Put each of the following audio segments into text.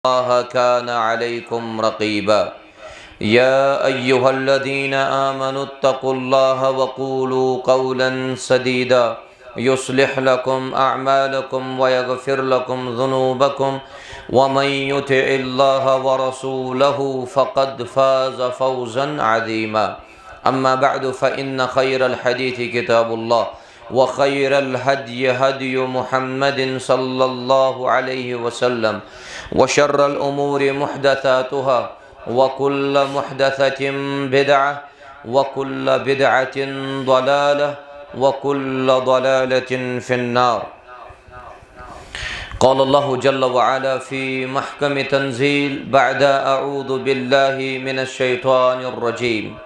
الله كان عليكم رقيبا يا أيها الذين آمنوا اتقوا الله وقولوا قولا سديدا يصلح لكم أعمالكم ويغفر لكم ذنوبكم ومن يطع الله ورسوله فقد فاز فوزا عظيما أما بعد فإن خير الحديث كتاب الله وخير الهدي هدي محمد صلى الله عليه وسلم وشر الأمور محدثاتها وكل محدثة بدعة وكل بدعة ضلالة وكل ضلالة في النار. قال الله جل وعلا في محكم تنزيل بعد أعوذ بالله من الشيطان الرجيم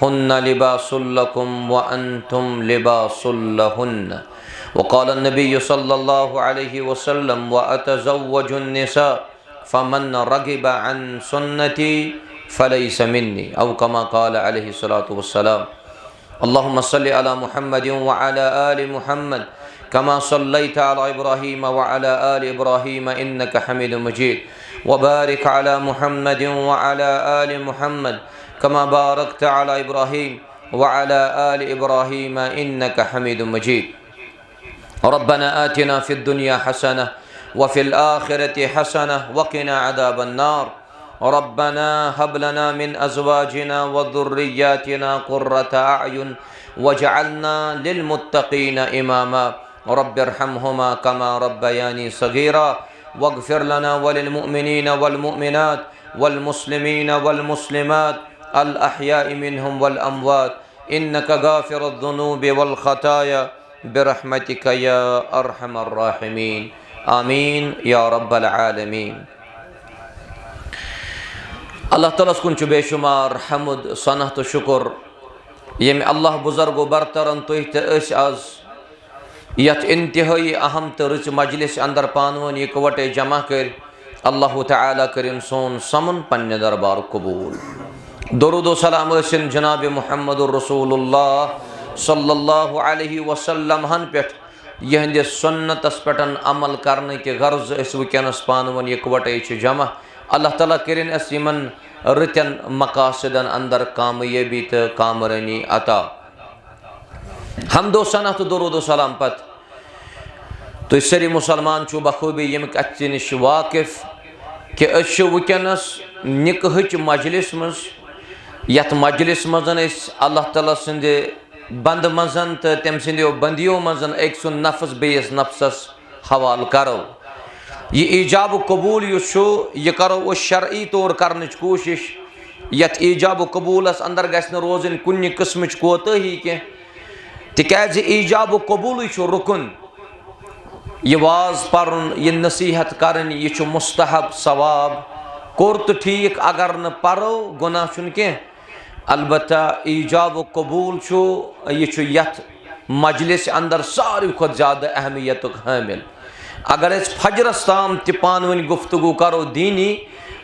هن لباس لكم وأنتم لباس لهن. وقال النبي صلى الله عليه وسلم وأتزوج النساء فمن رغب عن سنتي فليس مني أو كما قال عليه الصلاة والسلام. اللهم صل على محمد وعلى آل محمد كما صليت على إبراهيم وعلى آل إبراهيم إنك حميد مجيد وبارك على محمد وعلى آل محمد كما باركت على إبراهيم وعلى آل إبراهيم إنك حميد مجيد. ربنا آتنا في الدنيا حسنة وفي الآخرة حسنة وقنا عذاب النار. ربنا هب لنا من أزواجنا وذرياتنا قرة أعين واجعلنا للمتقين إماما. رب ارحمهما كما ربياني صغيرا واغفر لنا وللمؤمنين والمؤمنات والمسلمين والمسلمات الأحياء منهم والأموات إنك غافر الذنوب والخطايا برحمتك يا أرحم الراحمين آمين يا رب العالمين. Allah Ta'ala kun बेशुमार हमद सनह तो शुक्र यम अल्लाह बुजुर्गो बरतरन तुह तो आज यथ इंतहाई अहम तो रुच मजलिस अंदर पानवन इकवटे जमा कर अल्लाह ताला करिन सोन समन पन्ने दरबार कबूल. दरूद व सलाम रसिन जनाब मुहम्मद रसूलुल्लाह सल्लल्लाहु अलैहि वसल्लम हन पेट यहंदे सुन्नतस पेटन अमल करने के गर्ज इस वकनस पानवन इकवटे जमा. अल्लाह ताला करिन अस यमन रतन मकासदन अंदर कामयाबी तो कामरानी अता. हमदो सना तो दरूद व सलाम पत तो सरी मुसलमान छु बखूबी यमिक अत नश वाकिफ कि वकनस निकहच मजलिस मज यथ मजलिस मजन अल्लाह ताला सिंदे बंद मजन तो तम सिंदो बंदियों मजन एक सुन नफ्स बेस नफ्सस हवाल करो. ये ईजाब कबूल यह करो वो शरई तौर करने कोशिश यथ ईजाब कबूलस अंदर गस रोजन कुन किस्म कोताही कह तिकाज ईजाब कबूल रुकन यह वाज पर यह नसीहत करन यह मुस्तहब सवाब कोर तो ठीक अगर न परो गुनाह चुन कह. अलबत्ता ईजाब कबूल यह यथ मजलिस अंदर सारी खुद ज़्यादा अहमियत हामिल. अगर फजरस ताम ति पानवन गुफ्तगू करो दीनी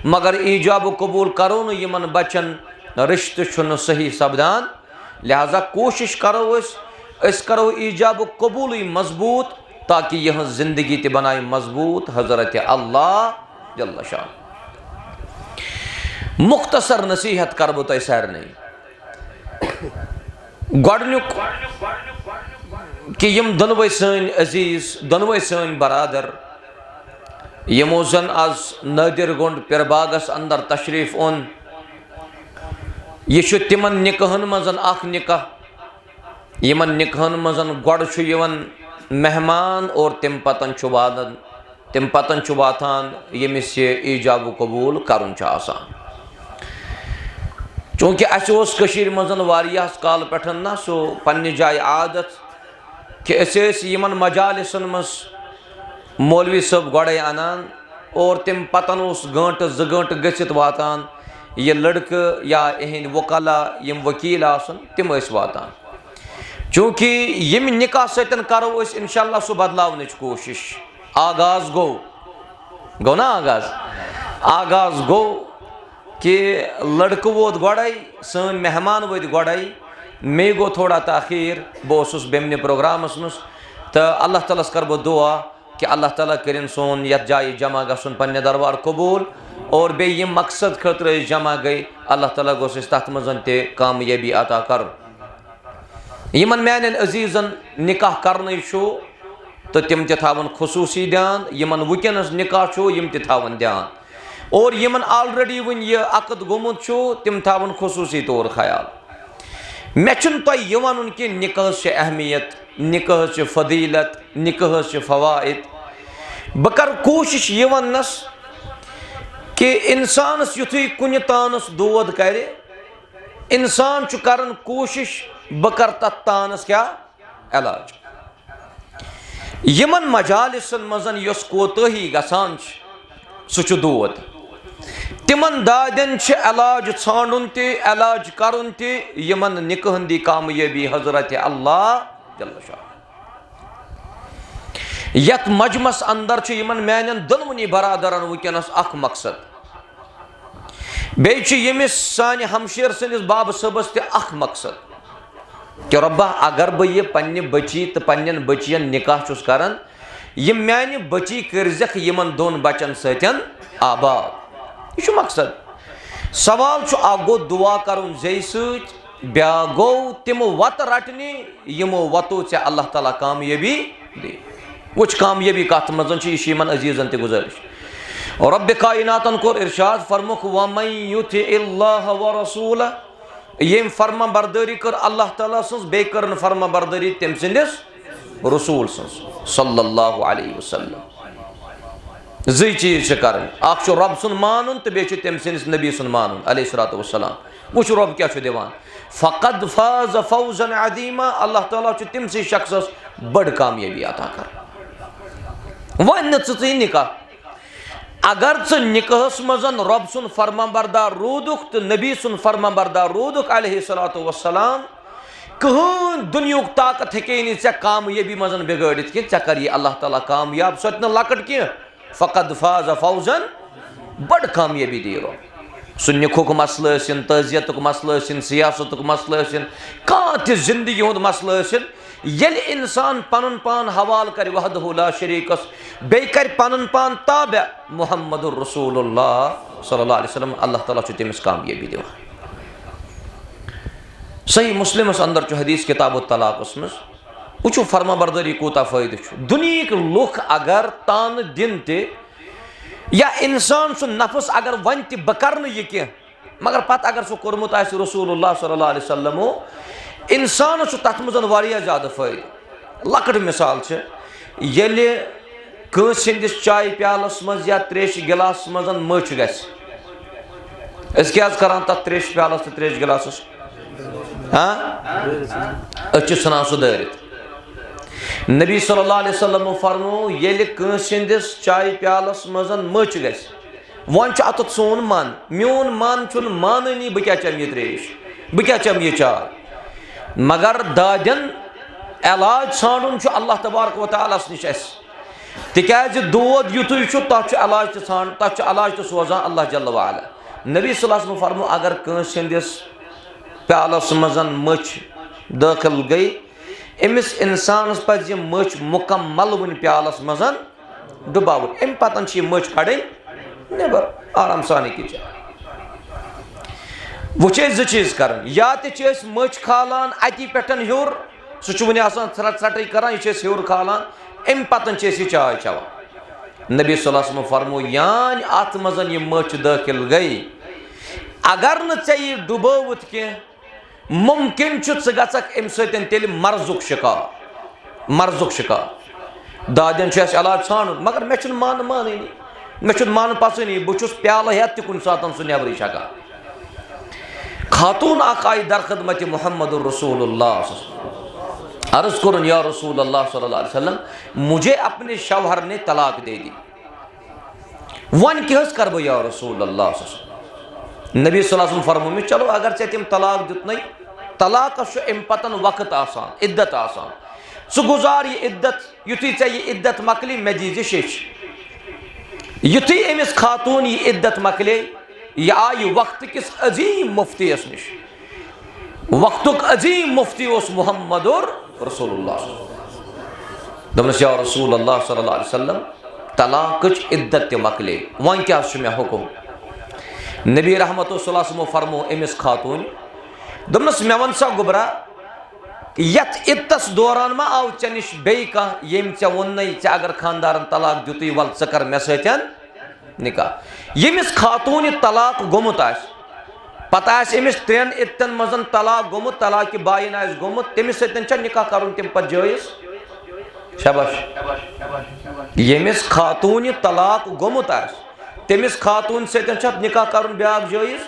मगर ईजाब कबूल करो न यमन बचन रिश्ते सही सपदान. लिहाजा कोशिश करो करो ईजाब कबूल मजबूत ताकि यह जिंदगी ते बनाए मजबूत. हजरत अल्लाह जल्ल शाह मुख्तसर नसीहत कर बो तय सर नहीं गडनुक कि यम दोनवे सन अजीज दोनवे सन बरादर यमो जन आज नदीर गोंड पिरबागस अंदर तशरीफ ओन यह तिमन निकहन मजन अख निकाह यमन निकहन मजन गड मेहमान और तम पतन वातान यमिस ईजाब कबूल करुन आसान. चूँकि अशर मजन वारियास काल पे ना सो पन्ने जाय आदत कि यमन मजालिसन मज मौलवी सब गड़े अनान और तम पतन गंट ज गंट गसित वातान ये लड़के या इहंद वकला यम वकील आसन तम वातान. चूँकि यम निकाह सतन करो इंशाअल्लाह सो बदलावन कोशिश. आगाज गो ना आगाज गो कि लड़क वोत गई सन मेहमान वत गई मे गो थोड़ा ताखीर बह बेमने प्रोग्रामस मज तो अल्लाह ताला कर बह दुआ कि अल्लाह ताला करिन सोन यथ जाय जमा गसन पन्ने दरबार कबूल और बे यम मकसद खतर जमा गई अल्लाह ताला गोस तथ मजन ते कामयाबी अता कर यमन मैन अजीजन निकाह करने तो तिम तावन खसूसी ध्यान यमन वुकनस निकाह यम तावन ध्यान और यमन ऑलरेडी वन यह अकद गोमुत तिम तावन खसूसी तौर ख्याल मे तुह वन कि निकाह से अहमियत निकाह से फजीलत निकाह से फवाइद बह कर कोशिश यह वनस कि इंसानस युथु कुन तानस दोद कर इंसान कर कोशिश बह कर तथ तानस क्या इलाज यमन मजालिसन मजन यस कोताही गसान सह दोद तिमन दादन इलाज छानुन ते इलाज करुन ते यमन निकाहन दी कामयाबी हजरत अल्लाह जल्ल शाह यत मजमस अंदर यमन मैन दोनवनी बरादरन वुकनस अख मकसद बेच यमिस सान हमशेर सनिस बाब सबस ते अख मकसद कि रब्बा अगर बह यह पन्ने बची तो पन्न बचियन निकाह चुस करन यह म्यान बची करजख यमन दोन बचन सतन आबाद यह मकसद सवाल अख गो दुआ करुन जे सत ब्या गो तिम वत रटने यमो वतो ऐ अल्लाह ताला कामयाबी दे वुच कामयाबी कत मजन यमन अजीजन ते गुजारिश और रब्बे कायनातन कोर इरशाद फरमुख वमन युतिइल्लाह व रसूलह यम फर्मा बरदारी कर अल्लाह ताला सज बे कर फर्मा बरदारी तम सिंदिस रसूल सज सल्लल्लाहु अलैहि वसल्लम जी चीज कर अख रब सुन मानुन तो बे तम सिंदिस नबी सुन मानुन अलैहिस्सलातु वस्सलाम वुच रब क्या दिवान फ़क़द फ़ाज़ फ़ौज़न अज़ीमा अल्लाह ताला तम से शख्स बड़ कामयाबी अता कर वन नी निकाह अगर निकाहस मजन रब सुन फर्मा बरदार रूदुक तो नबी सुन फर्मा बरदार रूदुक अलैहिस्सलातु वस्सलाम कहन दुनियुक ताकत हेके नी ऐ कामयाबी मजन बिगड़ित कि ऐ कर अल्लाह ताला कामयाब सो लकट कह फ़क़द फ़ाज़ फ़ौज़न बड़ कामयाबी दी रब सह निखुक मसल तजियत मसल सियासत मसल कह जिंदगी हुंद मसल येल इंसान पनुन पान हवाल कर वहदहु ला शरीकस बे कर पनुन पान ताबे मुहम्मदुर रसूलुल्लाह सल्लल्लाहु अलैहि वसल्लम अल्लाह ताला तमिस कामयाबी दिवान सही मुस्लिमस अंदर हदीस किताब तलाक मज वो फर्मा बरदारी कूता फायद दुनिया लुख अगर तान दिन ते या इंसान सु नफस अगर वन त बह कर यह कह मगर पत अगर सह कोरमुत रसूलुल्लाह सल्लल्लाहु अलैहि वसल्लमो इंसान तथ मजन वारिया ज्यादा फायद लकट मिसाल ये कंस हिंदिस चाय प्यालस मज या त्रेश गिलास मजन मच गस क्या करान तथ त्रेश प्यालस तो त्रेश गिलास सान सह दारित नबी सल्लल्लाहु अलैहि वसल्लम फरमो ये कंस हिंदिस चाय प्यालस मजन मच गस वन अत सोन मन मोन मन चुन मानी बह क्या चम यह त्रेश बह क्या चम यह चाय मगर दादन इलाज ानुन अल्लाह तबारक व तआलास निश तिकाज दोद युतु तथ इलाज तथ इलाज तो सोजान अल्लाह जल्ल वाला नबी सल्लल्लाहु अलैहि वसल्लम फरमो अगर कंस हिंदिस प्यालस मजन मच दाखिल गई अमिस इंसानस पज यह मच मुकम्मल वन प्यालस मजन डुबावन अम पतन यह मच कड़न नबर आराम सान की वो जो चीज कर या तो मच खालान अति पे हूर सह वन त्रट करान यह हूर खालान अम पतन यह चाय चवान नबी सल्लल्लाहु अलैहि वसल्लम फरमो यान अत मजन यह मच दाखिल गई अगर न यह डुबोत कह मुमकिन गक अम तेल मर्जुक शिकार दादन इलाज ानुन मगर मे मान मानी मे मान पसंद बहुत प्याल हेत तुन सात सह नबर हकान खातून आई दर खदमत मुहम्मदुर रसूलुल्लाह अर्ज करुन या रसूलुल्लाह सल्लल्लाहु अलैहि वसल्लम मुझे अपने शौहर ने तलाक दे दी वन क्या कर बह या रसूलुल्लाह नबी सल्लल्लाहु अलैहि वसल्लम फरमो चलो अगर ऐ तम तलाक दितन तलाकस अम पतन वक्त आसान इद्दत आसान सह गुजार यह इद्दत युथु ऐ यह इद्दत मकली मे दीज शेश युथु अमिस खातून यह इद्दत मकले यह आई वक्त किस अजीम मुफ्तीस निश वक्तुक अजीम मुफ्ती उस मुहम्मदुर रसूलुल्लाह दोपनस या रसूल अल्लाह सल्लल्लाहु अलैहि वसल्लम तलाक़च इद्दत ते मकले वन क्या मे हुकुम नबी रहमतो सल्लल्लाहु फरमो अमिस खातून दोपनस मे वन सा गुबरा यथ इत्तस दौरान मा आव ऐ नश बे यम ऐ वोन अगर खानदारन तलाक दुत वल च कर मे सतन निकाह यमिस खातून तलाक गोमुत पता अमिस 3 इत्तन मजन तलाक गोमुत तलाक बायन गोमुत तमिस सतन निकाह कर तम पे जायज शाबाश यमिस खातून तलाक गोमुत तमिस खातून सतन निकाह कर ब्याक जायज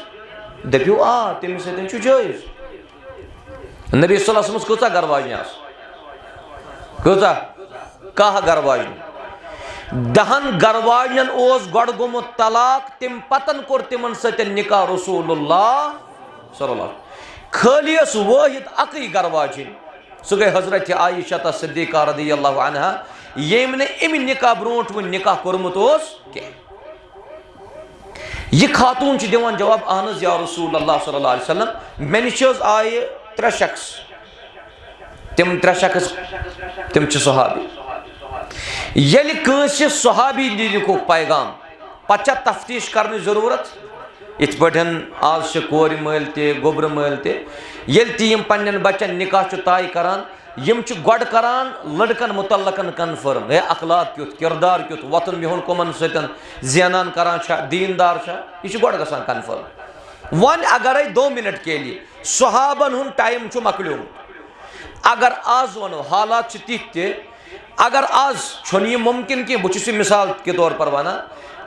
दपो आ तमिस सतन जायज नबी सल्लल्लाहु अलैहि वसल्लम कचा घर वाजन कचा कह घर वाजन 10 घर वाजन गड गोमुत तलाक तम पतन कोर तिमन सतन निकाह रसूलुल्लाह सल्लल्लाहु खाली वाहिद अकई घर वाजन सह गई हजरत आयशा सिद्दीक़ा रज़ियल्लाहु अन्हा यम ने अमि निकाह ब्रोट वो निकाह कोरमुत यह खातून दिवान जवाब अहन या रसूलुल्लाह सल्लल्लाहु अलैहि वसल्लम मे निश आय 3 शख्स तम 3 शख्स तम सहाबी ये कंस सहाबी दिखो पैगाम पे तफ्तीश करने जरूरत इत पे आज कोर मल गोबर मल तम पन्न बच्चन निकाह तय करान गड करान लड़कन मुतल्लकन कन्फर्म है अखलाक क्युत किरदार क्युत वतन बिहुन कमन सतन ज़ेनान करान दीनदार यह गड गसान कन्फर्म वन अगर 2 मिनट के लिए सहाबन हुन टाइम मकलो अगर आज वनो हालात तिथ अगर आज यह मुमकिन कि बहुत मिसाल के तौर पर वन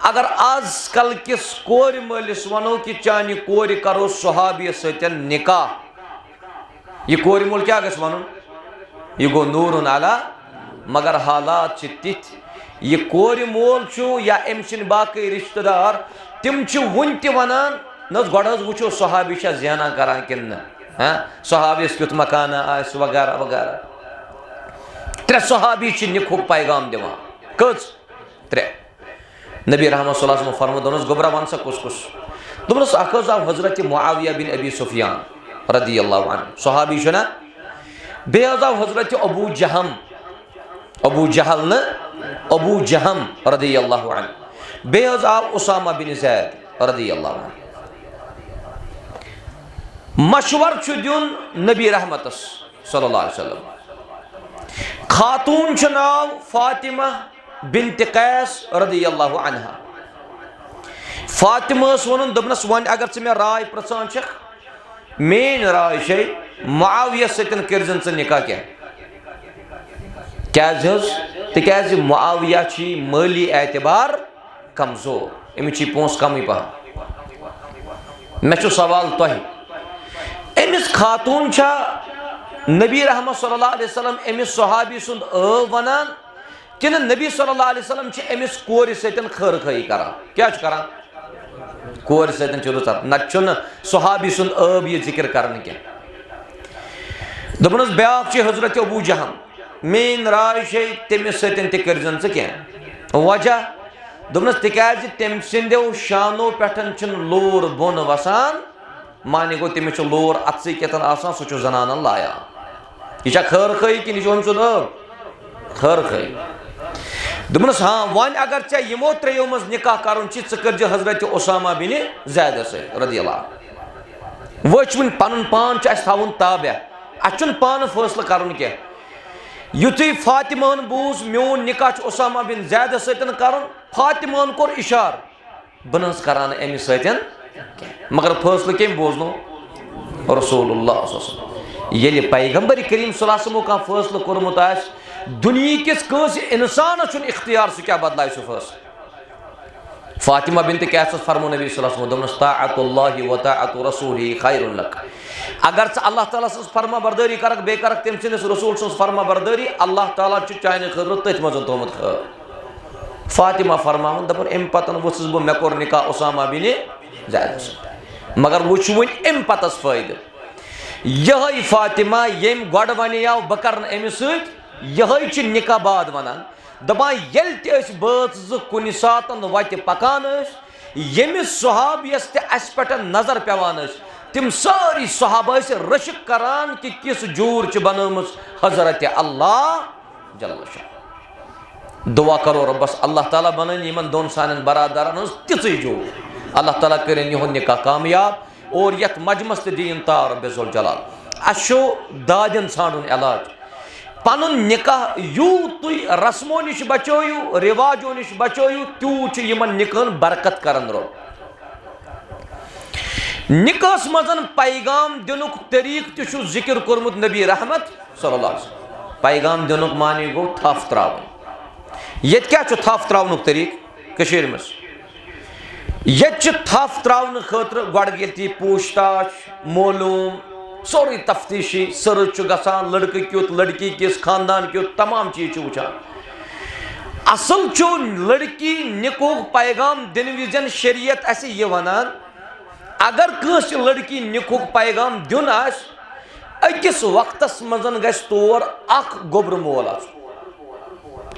अगर आज कल किस कोर मलिस वनो कि चान कोर करो सहाबी सतन निकाह यह कोर मोल क्या गस वन यह गो नूरुन अला मगर हालात तिथ यह कोर मोल या अम बाकी रिश्तेदार तिम वन तनान न गो वो सहाबी ज़ेना करान कि सहाबिस क्युत मकाना वगैरह वगैरह 3 सहाबी निखुक पैगाम दिवान कच 3 नबी रहमत सल्लल्लाहु अलैहि वसल्लम फरमो दोनस गोबरा वन सा कुस कुस दोनस अखज आव हजरत मुआविया बिन अबी सुफियान रदियल्लाहु अन्हु सहाबी ना बे आव हजरत अबू जहल न अबू जहम रदियल्लाहु अन्हु बे आव उसामा बिन ज़ैद रदियल्लाहु अन्हु मशवर दिन नबी रहमत सल्लल्लाहु अलैहि वसल्लम खातून नाव फातिमा बिन्त कैस रदियल्लाहु अन्हा फातिमा वन दोपनस वन अगर चे मे राय प्रचान मेन राय छे मुआविया सतन करजन चे निकाह क्या मुआविया माली एतबार कमजोर अमिस पोस कम पह मे सवाल तह अमिस खातून नबी रहमत सल्लल्लाहु अलैहि वसल्लम अमिस सहाबी सुंद वनान कि नबी सल्लल्लाहु अलैहि वसल्लम अमिस कोर सतन खैर खाई करान क्या करान कोर सतन रुचत न सहाबी सुंद यह जिक्र करान क्या दोपनस ब्याक हजरत अबू जहम मेन राय तमिस सतन तर्जन क्या वजह दोपनस तिकाज तम सिंदो शानो पे लोर बोन वसान माने गो तमिस लोर अत्सै केतन आसान सह जनान लाया यह खैर खाई कि खैर खाई दोपनस हाँ वन अगर चे यमो 3 मज निकाह कर कर हजरत उसामा बिन ज़ैद रदियल्लाहु वो पन पान थवन ताबे अ पान फैसला कर क्या युथु फातिमान बूज मोन निकाह उसामा बिन ज़ैद सतन कर फातिमान कोर इशार बन करान अमि सतन मगर फैसला कम बोजनो रसूलुल्लाह ये पैगंबर करीम सल्लल्लाहु अलैहि वसल्लम का फैसला कोरमुत दुनिया किस कंस इंसान इख्तियार सह क्या बदलाय सह फैसला फातिमा बिन्त कैस फरमो नबी सल्लल्लाहु अलैहि वसल्लम ताअतुल्लाहि व ताअतु रसूलिही खैरुन लक अगर अल्लाह ताला सज फरमा बरदारी करक बे करक तम सिंदिस रसूल सज फरमा बरदारी अल्लाह ताला चाने खर तथ मज थोमुत खैर फातिमा फरमावन दपन अम पतन वुसस बह मे कोर निकाह उसामा बिन ज़ैद मगर वुच वन अम पतस फायदे यह फातिमा यम गड वन बह कर अमिस यह निकाह बाद वनान दपान ये बात कुन सात वत पकान यमिस सहाबियस अस पे नजर पेवान तिम सारी सहाब रशिक करान कि किस जूर बनम हजरत अल्लाह जल्ल शाह दुआ करो रब्बस अल्लाह ताला बनन यमन दोन सानन बरादरन तिथै जो अल्लाह ताला करें यह निकाह कामयाब और यथ मजमस ते दीन तार रब्बुल जलाल अशो दादन छाड़न इलाज पन निकाह यू तुई रस्मों निश बचोयू रिवाजों निश बचोयू तूत यमन निकाहन बरकत करन रो निकाहस मजन पैगाम दिनुक तरीक तु जिक्र कोरमुत नबी रहमत सल्लल्लाहु अलैहि वसल्लम पैगाम दिनुक मानी गो थफ त्रावन ये क्या थफ त्रावनुक तरीक कशीर मस ये थफ त्रावन खतर गड पूछताछ मालूम सोरी तफ्तीशी सर्च गसान लड़के क्युत लड़की किस खानदान क्युत तमाम चीज वुचान असल चो लड़की निकोह पैगाम दिन विजन शरीयत ऐसे ये वनान अगर कंस लड़की निकोह पैगाम दिन अकिस वक्तस मजन गस तोर अख गोबर मोल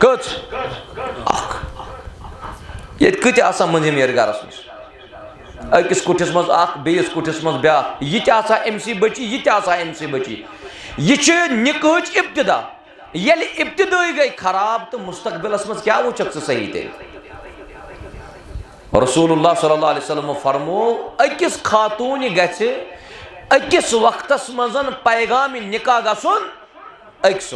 कत ये कत मंजिम यर गरस मज अकिस कुठिस मज बेस कुठिस मज ब्या यह अमसी बची यह अमसी बची यह निकाहच इब्तिदा ये इब्तिदाई गई खराब तो मुस्तकबिलस मज क्या वुचक सही तेल रसूलुल्लाह सल्लल्लाहु अलैहि वसल्लम फरमो अकिस खातून गछ अकिस वक्तस मजन पैगाम निकाह गसन अक्स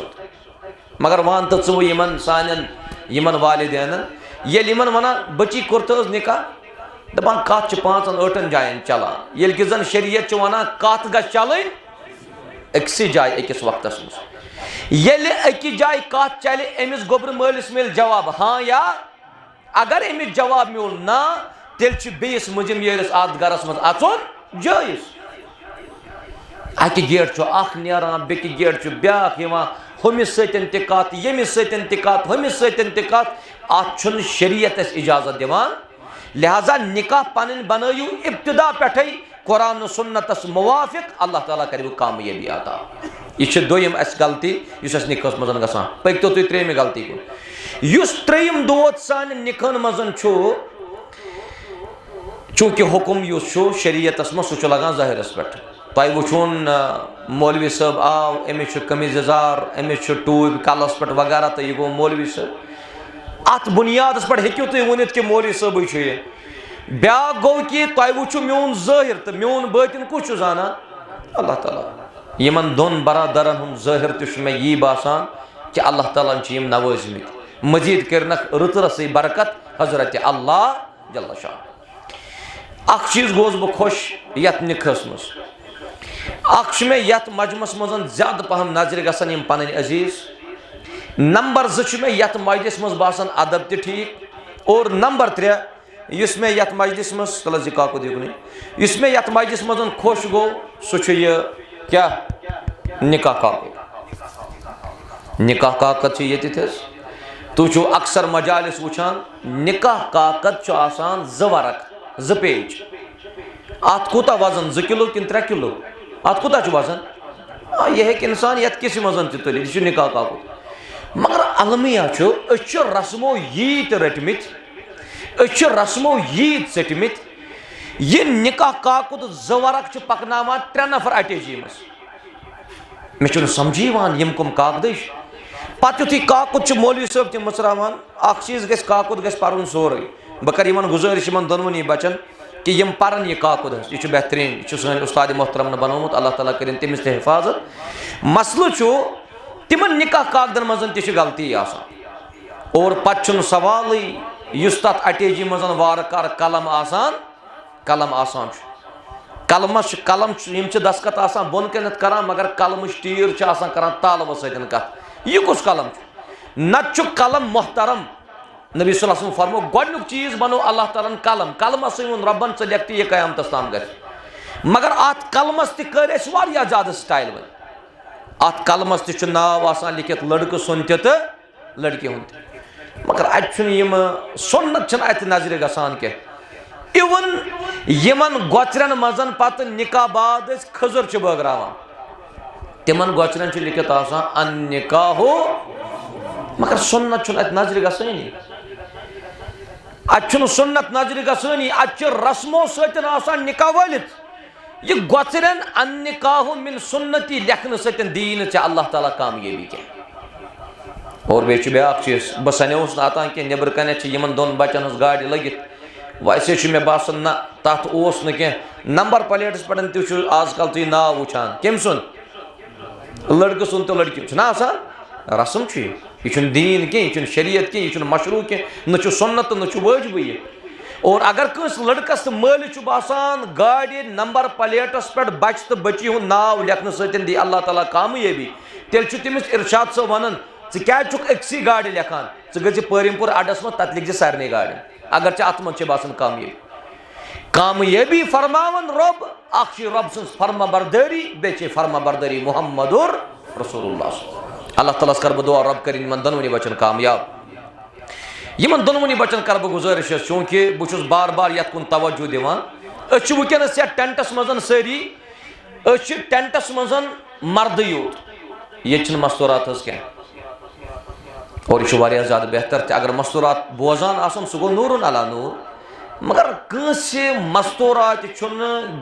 मगर वन तो वो यमन सानन यमन वालिदैन ये यमन वना बची कोरत निकाह दपान कत 5-8 जायन चलान ये कि जन शरीयत वना कत ग चलन अक्सी जाय अकिस वक्तस मज ये अकि जाय कत चल अमिस गोबर मालिस मिल जवाब हाँ या अगर अमिस जवाब मिल ना तेल बेस मुजिम येरिस आत गरस मज अचुन जायज अकि गेट नारान बेकि गेट ब्याख हमिस सतन तत यमिस सतन तत हमिस सतन तत अत शरीयत इजाजत दिवान लिहाजा निकाह पन बनयू इब्तिदा पे कुरान सुन्नतस मुवाफिक अल्लाह ताला कर कामयाबी अता यह दोयम गलती इस निकाहस मजन गसान पकतो तुम त्रेम गलती को त्रेम दोत सान निकाहन मजन चूंकि हुक्म शरीयतस मज सह लगान जाहिरस पे तुम वुचुन मौलवी साहब आव अमिस कमीज जार अमिस टूब कलस पे वगैरह तो यह गो मौलवी साहब अत बुनियाद पे हेकू तुम वनित कि मौलवी साहब ब्या गो कि तुम वुचु मोन ज़ाहिर तो मोन बातिन कुछ जाना अल्लाह ताला यमन दोन बरादरन हम ज़ाहिर तो मे यी बासान कि अल्लाह ताला यम नवाजमित मजीद करनक रुत रसी बरकत हजरत अल्लाह जल्ला शाह अख चीज गोस बह खुश यत निकाहस मज अख मे यत मजमस मजन ज्यादा पहम नजर गसन यम पन अजीज नंबर 2 मे यत मजलिस मज बासन अदब ते ठीक और नंबर 3 इस में यत मजलिस मज तल जिका दिगुन इस में यत मजलिस मजन खुश गो सह क्या निकाह काकद निकाह काकद ये तु अक्सर मजालिस वुचान निकाह काकद आसान 2 वरक 2 पेज अत कूता वजन 2 किलो कि 3 किलो अत कूता वजन यह है इंसान यत किस मजन तुल निकाह काकद मगर अलमिया रस्मो यीत रटमित रस्मो यीत सटमित यह निकाह काकद 2 वरक पकनावान 3 नफर अटैची मज मे समझी यम कम काकद पत यु काकद मौलवी साहब तम मसरावान चीज गस काकद गस पर्न सोरे बह कर गुजारिश दोनवनी बचन कि यम पर्न यह काकद यह बेहतरीन यह सन उस्ताद मोहतरम ने बनोमुत अल्लाह ताला करें तमिस ते हिफाजत मसलो तिमन निकाह काकदन मजन ति गलती आसान और पत सवाल युस तथ अटैची मजन वारकार कलम आसान कलमस कलम यम दस्खत आसान बोन कनत करान मगर कलमच तीर करान तालव सतन कत यह कुछ कलम नत कलम मोहतरम नबी सल्लल्लाहु अलैहि वसल्लम फरमो गोडनुक चीज बनो अल्लाह तालन कलम कलमस वोन रब्बन च लेख यह कयामतस ताम गस मगर अत कलमस तर ज्यादा स्टाइल वन अत कलमस नाव आसान लिखित लड़के सुन तो लड़की हुंद मगर अम सुन्नत अत नजर गसान कह इवन यमन गोचरन मजन पत निकाह बाद खजर बगरावान तिमन गोचरन लिखित अन निकाहो मगर सुन्नत अत नजर गसानी अत सुन्नत नजर गसानी अत रस्मो सतन निकाह वलित यह गोचरन अन निकाहो मिन सुन्नती लेखन सतन दीन अल्लाह ताला कामयाबी क्या और बे ब्या चीज बह सनोस ना कह नबर कन दोन बचन हज गाड़ लगित वैसे मे बासन ना तथ न नंबर प्लेटस पे आजकल तुम नाव वुचान कम सुन लड़क सुन तो लड़की ना आसान रसम यह दीन कह शरीयत कह यह मशरू कह न सुन्नत न वाजिब यह और अगर कंस लड़कस तो मालिक बासान गाड़ नंबर प्लेटस पे बच तो बची हूँ नाव लेखन सी अल्लाह ताला कामयाबी तेल तमिस इरशाद सब वन क्या अक्सी गाड़ लेखान ग परिमपुर अड्डस मज तत लिख सारे गाड़ अगर अत मज बासान कामयाबी कामयाबी फरमावन रब अख रब सज फरमा बरदारी बे फरमा बरदारी मुहम्मदुर रसूलुल्लाह अल्लाह ताला कर दुआ रब कर दोनवनी बचन कामयाब इन दोनवनी बचन कर गुजारिश चूँकि बहुत बार बार ये कुन तवज्जो दिवान वनस ये टेंटस मज सारी टेंटस मज मर्द योत ये मस्तूरात क्या और यह ज़्यादा बेहतर अगर मस्तूरात बोजान आसन सह गो नूरुन अला नूर मगर कंस मस्तूरात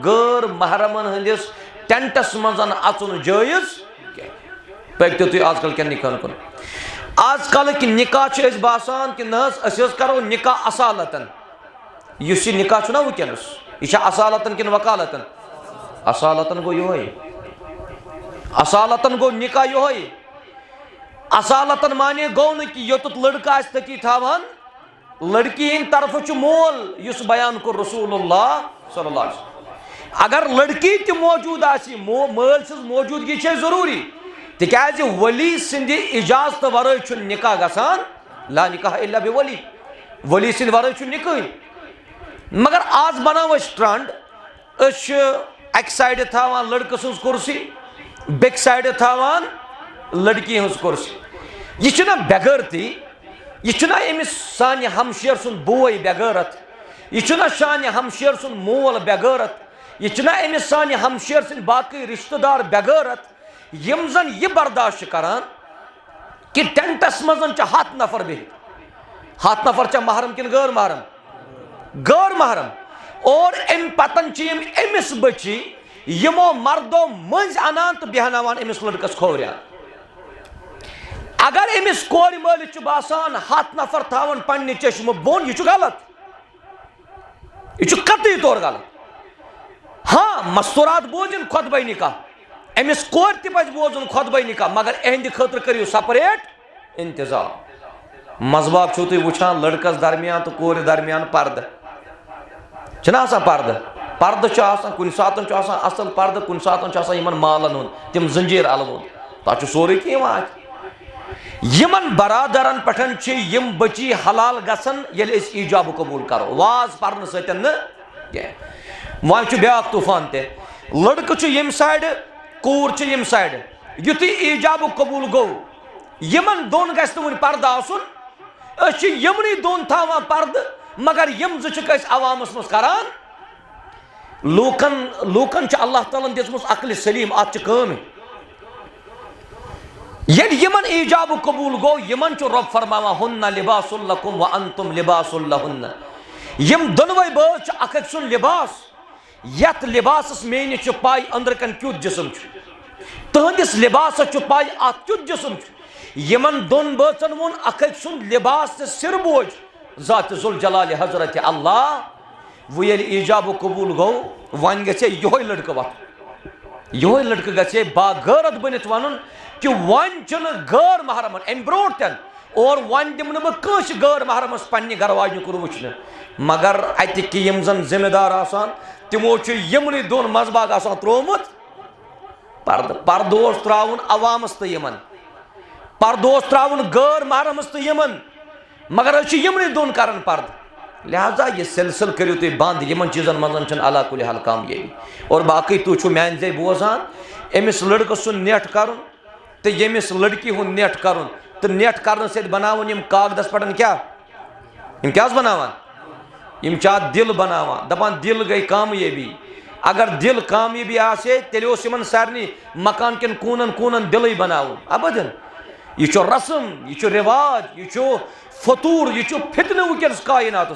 गैर महरमन हंदिस टेंटस मज अचुन जायज पकतो तुम आजकल क्या निकाह कुन आजकल कि निकाह बासान कि न करो निकाह असालतन इस निकाह ना वनस यह असालतन कि वकालतन असालतन गो यो असालतन गो निकाह यो असालतन माने गो न कि योत लड़का तकी थावान लड़की हिंद तरफ मोल इस बयान को रसूलुल्लाह सल्लल्लाहु अलैहि वसल्लम अगर लड़की त मौजूद माल सज मौजूदगी जरूरी तिकाज वली सिंद इजाजत वरै निकाह गसान ला निकाह इल्ला बिवली वली सिंद वरै निकाह मगर आज बनाव ट्रेंड अक साइड थावान लड़क सज कुर्सी बेक साइड थावान लड़की हज कुर्सी यह बेगरती यह अमिस सान हमशेर सुन बोय बेगरत यह सान हमशेर सुन मोल बेगरत यह अमिस सान हमशेर सुन बाकी रिश्तेदार बेगरत यम जन यह बर्दाश्त करान कि टेंटस मज 7 नफर बिहित 7 नफर महरम कि गैर महरम और अम पतन अमिस बची यमो मर्दों मज अनान तो बेहनावान अमिस लड़कस खोरियान अगर अमिस कोर मालिक बासान 7 नफर थावन पन्ने चश्म बोन यह गलत यह कतई तौर गलत हाँ मस्तूरात बोजन खुतबा निकाह अमिस कोर तज बोजन खुतबा निकाह मगर अहंद खतर करियो सेपरेट इंतजाम मजबाक छो तुम वुचान लड़कस दरमियान तो कोर दरमियान पर्द पर्द कुन सात असल पर्द कुन सात मालन हुन तम जंजीर अलव तक सोरे कह यमन बरादरन पठन यम बची हलाल गसन ये ईजाब कबूल करो वाज पर्न सतन वह ब्या तूफान ते लड़क यम साइड कूर यम साइड युत ईजाब कबूल गो यमन दोन गस वन पर्द आसन यमन दोन थावान पर्द मगर यम ज अवामस मज करान लूकन अल्लाह ताला दिसमुस अक्ल सलीम अत कम यमन ईजाब कबूल गो यमन रब फरमावा हुन्ना लिबासुल लकुम व अंतुम लिबासुल लहुन्ना यम दोनवे बच अख सुन लिबास यत लिबासस मेन पाई अंदर कन क्युत जिस्म तुहंदिस लिबास पाई अत क्युत जिस्म यमन दोन बचन वोन अख सुन लिबास सिर बोझ ज़ात जुल जलाल हजरत अल्लाह वो ये ईजाब कबूल गो वन गे योह लड़क वत योह लड़क गे बागैरत बनित वन कि वन गैर महरमन अम ब्रो तन और वन दिम बस गैर महरमस पन्ने घर वाजन कुर वुचन मगर अतिक यम जन जिम्मेदार आसान तिमो यमन दोन मजबाग आसान त्रोमुत पर्द त्राउन अवामस तो यमन पर्द त्राउन गैर महरमस तो यमन मगर यमन दोन कर पर्द लिहाजा यह सिलसिल करो तुम बंद यमन चीजन मज अला कुल हाल कामयाबी और बाकी तुम मान जे बोजान अमिस लड़क सुन नेट कर तो यमिस लड़की हूं नेट कर तो नेट कर बनावन कागदस पे क्या बनावान दिल बनावान दपान दिल गई कामयाबी अगर दिल कामयाबी आसे तेल सारे मकान कन कूनन कूनन दिल बनावन अबदन यह रस्म यह रिवाज यह फतूर यह फितन वुकस कायनात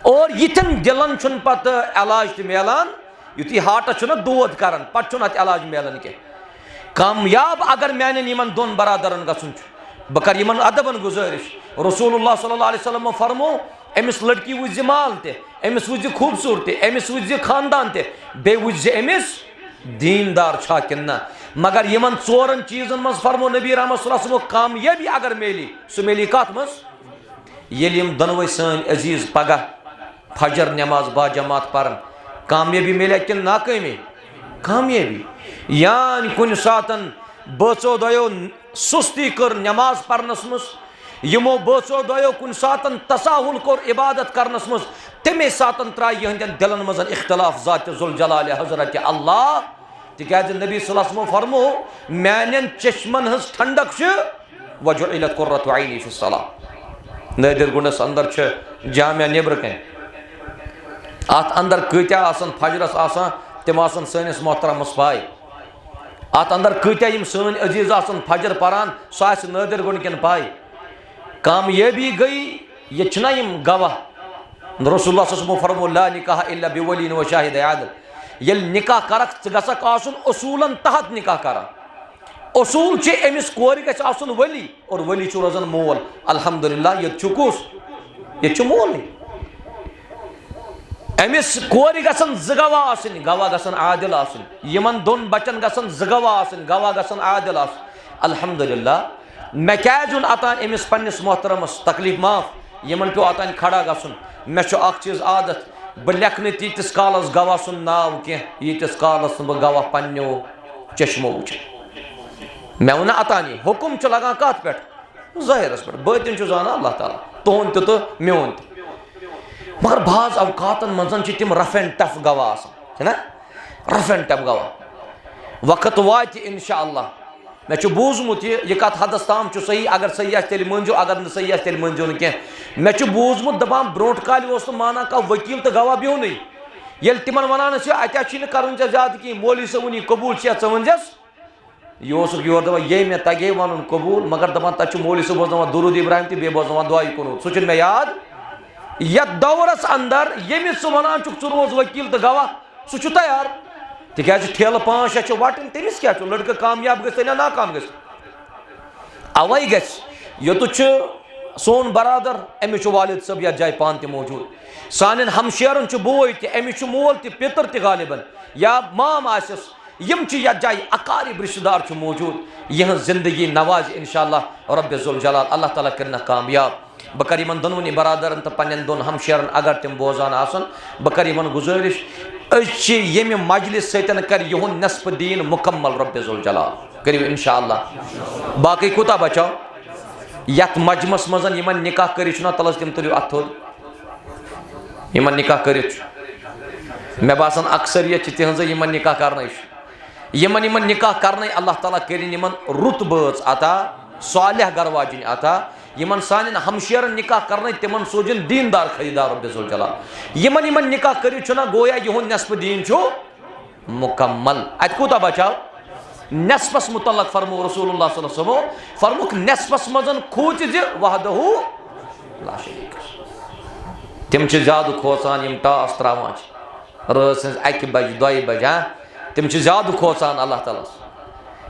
और यिथन दिलन पत इलाज मिलान युत हार्टस दोद कर पे अत इलाज मिलान कह कामयाब अगर मान दोन बरादरन गसन बह कर यमन अदबन गुजारिश रसूलुल्लाह सल्लल्लाहु अलैहि वसल्लम फरमो अमिस लड़की वुझ माल अमिस वुझ खूबसूरती अमिस वुझ खानदान बे वुझ अमिस दीनदार छा किन्ना मगर यमन चोरन चीजन मज फरमो नबी रहमत सल्लल्लाहु अलैहि वसल्लम कामयाबी अगर मेली सह मेली कत मज येल यम दनवे सन अजीज पगह फजर नमाज बाजमात परन कामयाबी मिले कि नाकामी कामयाबी यान कुन सातन बचो दयो सुस्ती कर नमाज पढ़नस मज यमो बचो दयो कुन सातन तसाहुल कर इबादत करनस मज तमे सातन त्राय यहंदन दिलन मज इख्तिलाफ ज़ात जुल जलाल हजरत अल्लाह तिकाज नबी सल्लल्लाहु अलैहि वसल्लम फरमो मैनन चश्मन हज ठंडक वजुइलत कुर्रतु ऐनी फि सलाह नदर गुंडस अंदर जामिया नेबर कन अत अंदर कत्या आसन फजरस आसान तिम आसन सनिस मोहतरमस पाय अत अंदर कत्या यम सन अजीज आसन फजर परान सह आस नदर गुंड कन पाय कामयाबी गई ये छना यम गवाह रसूलुल्लाह सल्लल्लाहु अलैहि वसल्लम फरमो ला निकाह इल्ला बिवलिन व शाहिद आदल ये निकाह करक गसक आसन उसूलन तहत निकाह करा उसूल छे अमिस कोर गछ आसन वली और वली छु रोजन मोल अल्हम्दुलिल्लाह ये चुकुस ये छु मोल अमिस कोर गसन जगवा आसन गवा गसन आदिल आसन यमन दोन बचन गसन जगवा आसन गवा गसन आदिल आसन अल्हम्दुलिल्लाह मे क्याजुन अतान अमिस पन्निस मोहतरमस तकलीफ माफ यमन पे अतान खड़ा गसन मे छु अख चीज आदत बह लेखन तीतिस कालस गवा सुन नाव कह यीतिस कालस बह गवा पन्नो चश्मो वुच मे वन अतानी हुकुम छु लगान कत पे ज़ाहिरस पे बतिन छु जाना अल्लाह ताला तुहन तो मोन मगर बाज अवकातन मजन तिम रफ एंड टफ गवा है ना रफ एंड टफ गवा वक्त वात इंशाअल्लाह मे बूजमुत यह कत हदस ताम सही अगर सही तेल मंजो अगर न सही तेल मंजो कह मे बूजमुत दपान ब्रोट काल माना कह वकील तो गवाह बिहुन ये तिमन वनान अत्या कर ज्यादा कह मौलवी सबन यह कबूल ऐ वनस यह योर दपा ये मे तगे वन कबूल मगर दपान तक मौलवी सब बोजन दुरूद इब्राहिम तो बे बोजन दुआ कुनूत सह मे याद यथ दौरस अंदर यमिस सह वनान रोज वकील तो गवाह सह तैयार तिकाज ठेल 5-6 वटन तमिस क्या लड़का कामयाब गया नाकाम गस अवै गस योत सोन बरादर अमिस वालिद सब यथ जाय पान त मौजूद सान हमशेरन बोय तमिस मोल त पितर त गालिबन या माम आसिस यम यथ जाय अकारिब रिश्तेदार मौजूद यह जिंदगी नवाज इंशाअल्लाह रब्बे जुल जलाल अल्लाह ताला करना कामयाब बह कर इन दोनों बरादरन तो पन्न दोन हमशेरन अगर तम बोजान आसन बह कर गुजारिश ये मजलिस सतन कर यहुन नस्फ दीन मुकम्मल रब्बे जुल जलाल करियो इंशाअल्लाह बाकी कुता बचाओ यथ मजमस मजन यमन निकाह करिछ ना तलस तम तुलियो अथ यमन निकाह करिछ मे बासन अक्सरियत तिहज यमन निकाह करन यमन यमन निकाह करन अल्लाह ताला करिन यमन रुत बच अता सालिह गरवाजिन अता यमन सान हमशेरन निकाह करन तिमन सोजन दीनदार खरीदार रब्बे जुल जलाल यमन यमन निकाह करिछ ना गोया यहुन नस्फ दीन छु मुकम्मल अत कुता बचाओ नस्फस मुतल्लक फरमो रसूलुल्लाह सल्लल्लाहु अलैहि वसल्लम फरमुक नस्फस मजन खोच ज वहदहु ला शरीक तिम छ ज्यादा खोसान यम टास त्रावान रस 1 बज 2 बज तिम छ ज्यादा खोसान अल्लाह ताला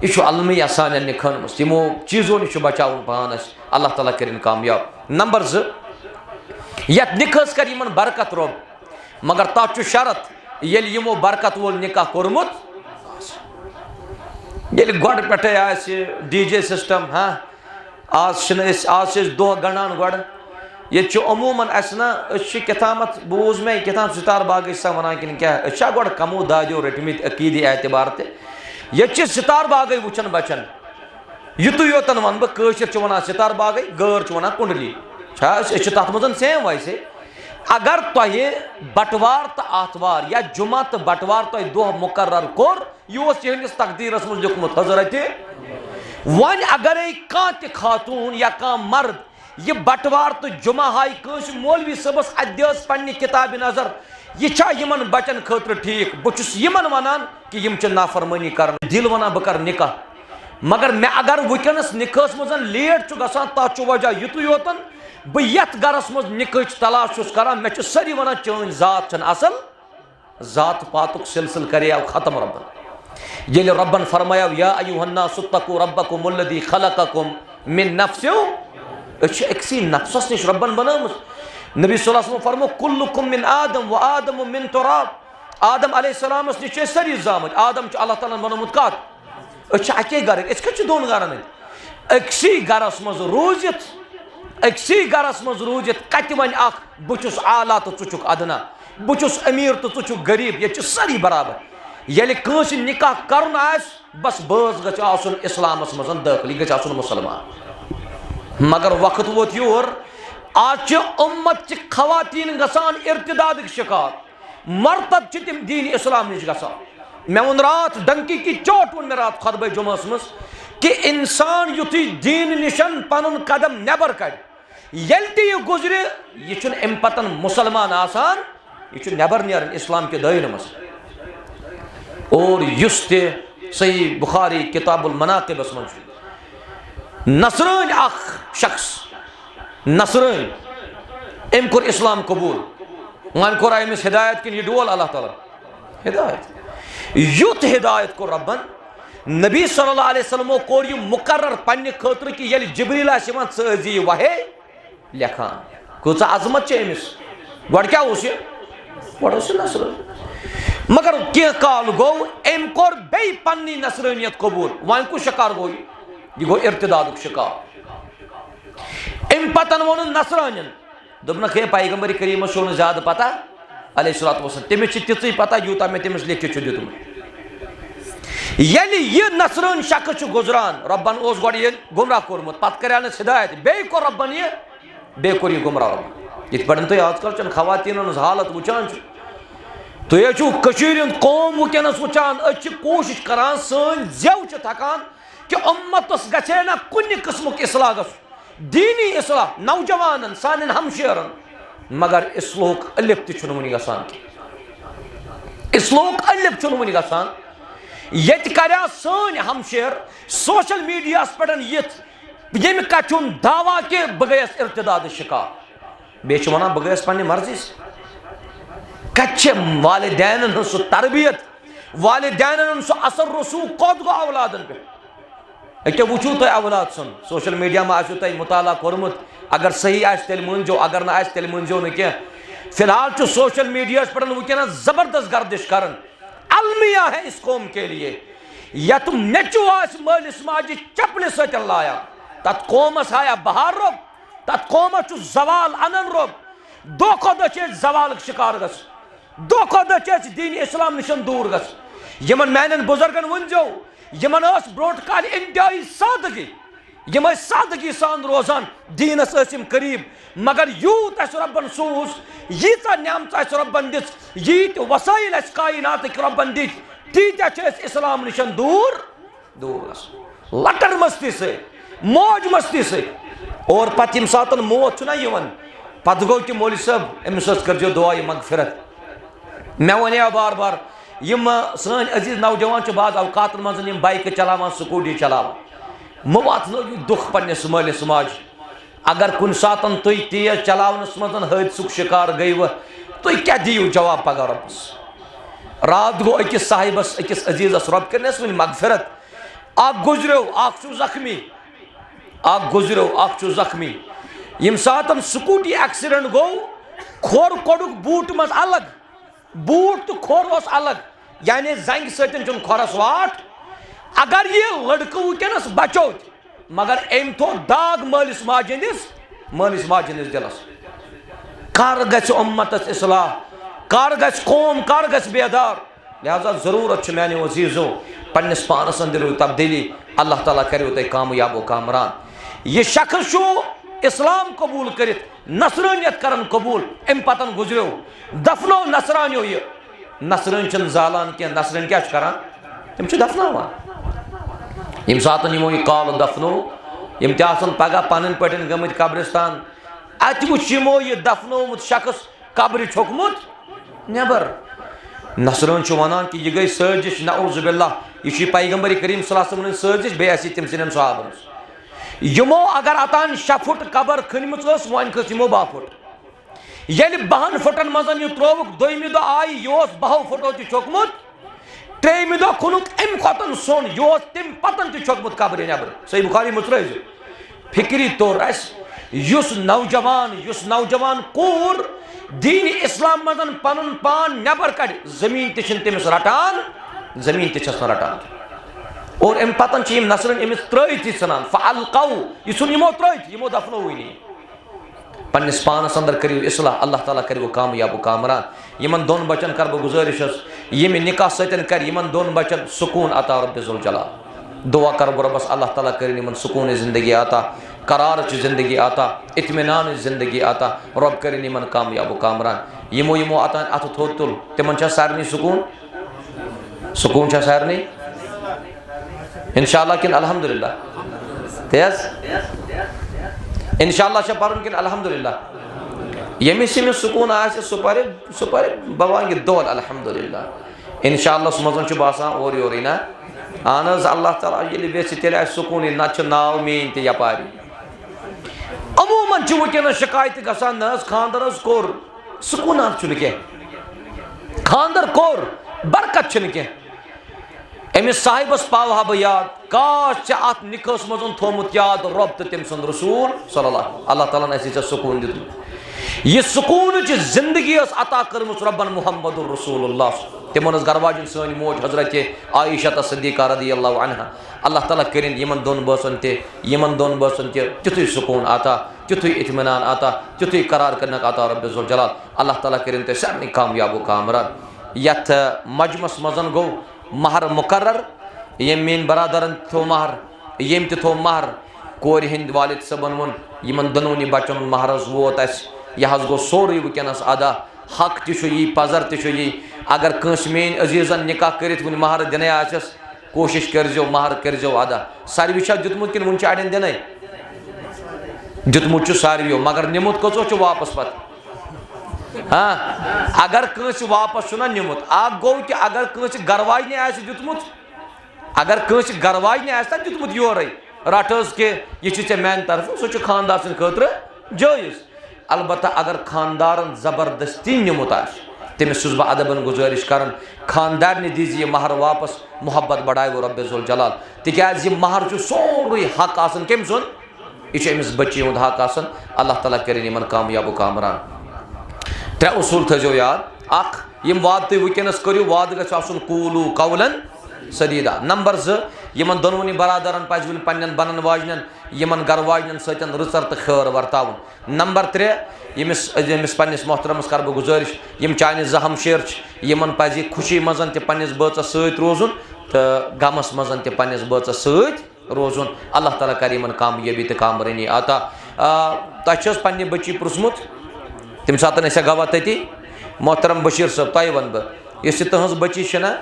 यह अलमिया सान निखन तमो चीजों नश बचा पानस अल्लाह ताला करिन कामयाब नंबर 2 यथ निखस कर यमन बरकत रोब मगर तथ शरत येल यमो बरकत वोल निकाह कोरमुत येल गोड पे आस डीजे सिस्टम हाँ आज दो गणान गोड ये अमूमन ना कथामत बूज मे कथाम सितार बाग वन कि क्या गोड कमो दादो रटमित अकीदी एतबार ये सितार बाग वुचन बचन युतु योतन वन बहर वन सितार बाग गैर वन कुंडली तथ मज सेम वैसे अगर तुह बटवार तो आतवार या जुमा तो बटवार तुह दह मुकर्रर कोर यह चहनिस तकदीरस मज लिखमुत हजरत वन अगर कह खातून या कह मर्द यह बटवार तो जुमा हाय कंस मौलवी सबस अद्यस पन्ने किताब नजर यह बचन खतर ठीक बहुस वनान कि यम नाफरमानी कर दिल वना बह कर निकाह मगर मे अगर वनस निकाहस मज लेट गसान तथ वजह युतु योतन बह यथ गरस मज निकाह तलाश करान मे सारी वन चन जात असल जात पातुक सिलसिल करे खत्म रब्बन ये रब्बन फरमाया या अय्युहन्नास इत्तकू रब्बकुम अल्लज़ी खलक़कुम मिन नफ्सियो अक्सी नफ्सस निश रब्बन बनामस नबी सल्लल्लाहु अलैहि वसल्लम फरमो कुल्लुकुम मिन आदम व आदम मिन तुराब आदम अलैहिस्सलामस निश सरी जामत आदम च अल्लाह ताला बनोमुत कत अके गर कत दोन गरन अक्सी गरस मज रूजित अक्सी गरस मज रूजित कत वन अख बुचुस आला तो चुचुक अदना बुचुस अमीर तो चुचुक गरीब ये सारी बराबर ये कंस निकाह करन आस बस बस गछ आसन इस्लामस मज दाखिल गछ आसन मुसलमान मगर वक्त वोत योर आज उम्मत च खवातीन गसान इर्तिदाद शिकार मरतब च तिम दीन इस्लाम निश गसान मे वोन रात डंकी की चोट वोन मे रात खुतबे जुमास मज कि इंसान युथी दीन निशन पनुन कदम नेबर कड़ यल तह गुजरे यह अम पतन मुसलमान आसान यह नेबर नेरन इस्लाम के दायरे मज और युस सही बुखारी किताबुल मनाकिबस मज नसरान अख शख्स नसरान अम कोर इस्लाम कबूल वन कोर अमिस हिदायत कि यह डोल अल्लाह ताला हिदायत युत हिदायत को रब्बन नबी सल्लल्लाहु अलैहि वसल्लम कोर यह मुकर्रर पन्ने खतर कि यदि जिब्रील आसिवन सी वहे लेखान कूच अजमत अमिस गो क्या गो नसरान मगर कह काल गो अम कोर बे पन्नी नसरानियत कबूल वन कु शिकार गो यह गो इर्तिदाद शिकार अम पतन वो नसरानियन दोपन हे पैगंबर करीम शो ज्यादा पता अलैहिस्सलातु वस्सलाम तमिस ती पता यूता मे तमिस लिखित ये यह नसरान शख्स गुजरान रब्बन गो गुमराह कोर्मुत पत कर हिदायत बे कोर रब्बन यह गुमराह ये पे तुम आजकल खवातीन हालत वुचान तुम कौम वनस वुचान कोशिश करान सन जेव थकान कि उम्मतस गछे ना कुन किस्मुक इसलाह गस दीनी इसलाह नौजवान सान हमशेरन मगर इसलोक अलिफ तुन गसान इसलोक अलिफ वन गसान ये कर्या सन हमशेर सोशल मीडिया पे ये कचुन दावा कि बह गयस इर्तिदाद शिकार बे वन बह गयस पन्ने मर्जी कच्चे वालिदैन सह तरबियत वालिदैन सह असर रसूख कत गो औलादन पे अके वो तुम औलाद सुन सोशल मीडिया में आसो तुम मुताला कोर्मुत अगर सही आल मुंजो अगर ना तेल मुंजो न कह फिलहाल सोशल मीडिया पे वनस जबरदस्त गर्दिश कर अलमिया है इस कौम के लिए या तुम नेचु मालिस माजि चपल सत लाया तथ कौमस आया बहार रोब तथ कौमस जवाल अनन रोब दो खुद जवाल शिकार गस दो खुद दीन इस्लाम निशन दूर गस यमन मैन बुजुर्गन वनजो यमन ब्रोट काल इंतहाई सादगी यम सादगी सान रोजान दीनस करीब मगर यूत रब्बन सूज यीत नियामत रब्बन दिस यीत वसाइल कायनात रब्बन दित तीत्या इस्लाम निशन दूर दूर लटर मस्ती से मौज मस्ती से और पत यम सातन मौत ना यवन पत गो कि मौलवी साहब अमिस कर दुआ मगफिरत मे वन बार बार यम सान अजीज नौजवान बाज अवकात मज बाइक चलावान स्कूटी चलावान मो वात दुख पन्नस मालिस माज अगर कुन सातन तुम तेज चलावनस मज हादसुक शिकार गई वह तुम क्या दियो जवाब पगह रब्बस रात गो अकिस साहिबस अकिस अजीजस रब करनस वन मगफिरत अख गुजरो अख जख्मी अख गुजरो अख जख्मी यम सातन स्कूटी एक्सीडेंट गो खोर कोडुक बूट मज अलग बूट तो खोर अलग यानी जंग सतन खोरस वाट अगर ये लड़कू वनस बचो मगर अम थो दाग मालिस माजिंदिस दिलस कर गछ उम्मतस इस्लाह कर गछ कौम कर गछ बेदार लिहाजा जरूरत मानो अजीजो पन्नस पानस अंदर तब्दीली अल्लाह ताला करो तुम कामयाब कामरान यह शख्स इस्लाम कबूल कर नसरानियत कर कबूल अम पतन गुजरो दफनो नसरानियो यह नसरान जालान क्या नसरान क्या करान तम दफनावान यम सात यमो यह काल दफनो यम तन पगह पन पे गम कब्रिस्तान अत वो यह दफनोमुत शख्स कब्र छोकमुत नबर नसरान वन कि यह गई साजिश नऊज़ुबिल्लाह यह पैगंबर करीम सल्लल्लाहु अलैहि वसल्लम साजिश बे तम सन सहाबन यमो अगर अतान 6 फुट कबर खनम वन खस यमो 2 फुट ये 2 फुटन मजन यह त्रोवुक दोयमि दो आई यह 2 फुटो छोकमुत त्रेमि दो खुनुक अम खोतन सोन यह तम पतन छोकमुत कब्र नबर सही बुखारी मुत्र फिक्री तौर युस नौजवान कोर दीन इस्लाम मजन पन पान नबर कड़ जमीन तमिस रटान जमीन तस रटान और अम पतन नसरन अमिस त्रत सान फ़अल्क़ौ यह यमो त्रत यमो दफनोवै नहीं पन्निस पानस अंदर करियो इस्लाह अल्लाह ताला करियो कामयाब कामरान यमन दोन बचन कर बह गुजारिश यम निकाह सतन कर यमन दोन बचन सुकून अता रब्बे ज़ुल जलाल दुआ कर रब्बस अल्लाह ताला करिन यमन सुकून ज़िंदगी आता करार ज़िंदगी आता इत्मीनान ज़िंदगी आता रब करिन यमन कामयाब कामरान यमो यमो अता अत थोद तुल तिमन सारनी सुकून सारनी इंशाअल्लाह किन अल्हम्दुलिल्लाह तेज इंशाअल्लाह पढ़न कि अल्हम्दुलिल्लाह यमिस यमिस सुकून आसे सह पर बवांगे दोल अल्हम्दुलिल्लाह इंशाअल्लाह मजन बासान और योर ना अहन अल्लाह ताला ये वेस तेल सुकून ना नाव मेन ते यपारी अमूमन वनस शिकायत गसान न खानदर कोर सुकून कह खानदर कोर बरकत कह अमिस साहिबस पावहा बह याद काश अत निकास मजन थोमुत याद रब तो तम सुंद रसूल सल्लल्लाहु अल्लाह ताला ने सुकून दितमुत यह सुकून जिंदगी अता कर्मुस रब्बन मुहम्मदुर रसूलुल्लाह तिमन गरवाजन सन मोज हजरत आयशा सिद्दीक़ा रज़ियल्लाहु अन्हा अल्लाह ताला करिन यमन दोन बसन तिथु सुकून आता तिथु इत्मीनान आता तिथु करार करने आता रब्बे ज़ुल जलाल अल्लाह ताला करिन ते सारनी कामयाब कामरान यथ मजमस मजन गो महर मुकर्रर यम मेन बरादरन थो महर यम थो महर कोर हिंद वालिद सबन वोन यमन दोनोनी बचन महर वोत यह गो सोरे वनस अदा हक ती पजर ती अगर कंस मेन अजीजन निकाह कर वन महर दिन आस कोशिश करजो महर करजो अदा सारवी दुतमुत कि वन अड़न दिन दुतमुत सारवियों मगर निमुत कचो वापस पत हाँ अगर कंस वापस चुना निमुत आ गो कि अगर कंस गरवाजने दुतमुत अगर कंस गरवाजने दुतमुत योर रटस के यह मान तरफ सह खानदार सद खतर जायज़ अलबत्ता अगर खानदारन जबरदस्ती निमुत तमिस बह अदबन गुजारिश कर खानदार ने दीज यह महर वापस मोहब्बत बढ़ाव रब्बे ज़ुल जलाल तिकाज यह महर सोरे हक आसन कम सुन यह अमिस बच्ची हुंद हक आसन अल्लाह ताला करिन यमन कामयाब कामरान त्रे उसूल थो याद अख यम वाद तुम वनस करो वाद गून कूलू कौलन सदीदा नंबर 2 यमन दोनवनी बरादरन पज वन पन्न बनन वाजन यमन गर वाजन सतन रुचर तो खैर वर्तावन नंबर 3 यमिस पन्निस मोहतरमस कर बह गुजारिश यम चाने जहम शेर यमन पज खुशी मजन ते पन्निस बचस सत रोजुन तो गमस मजन ते पन्निस बचस सत रोजुन अल्लाह ताला कर यमन कामयाबी तो कामरानी आता तह पन्ने बच्ची पुरसमुत तम सात गवाह तती मोहतरम बशीर साहब तय वन बह इस तहज बच्ची ना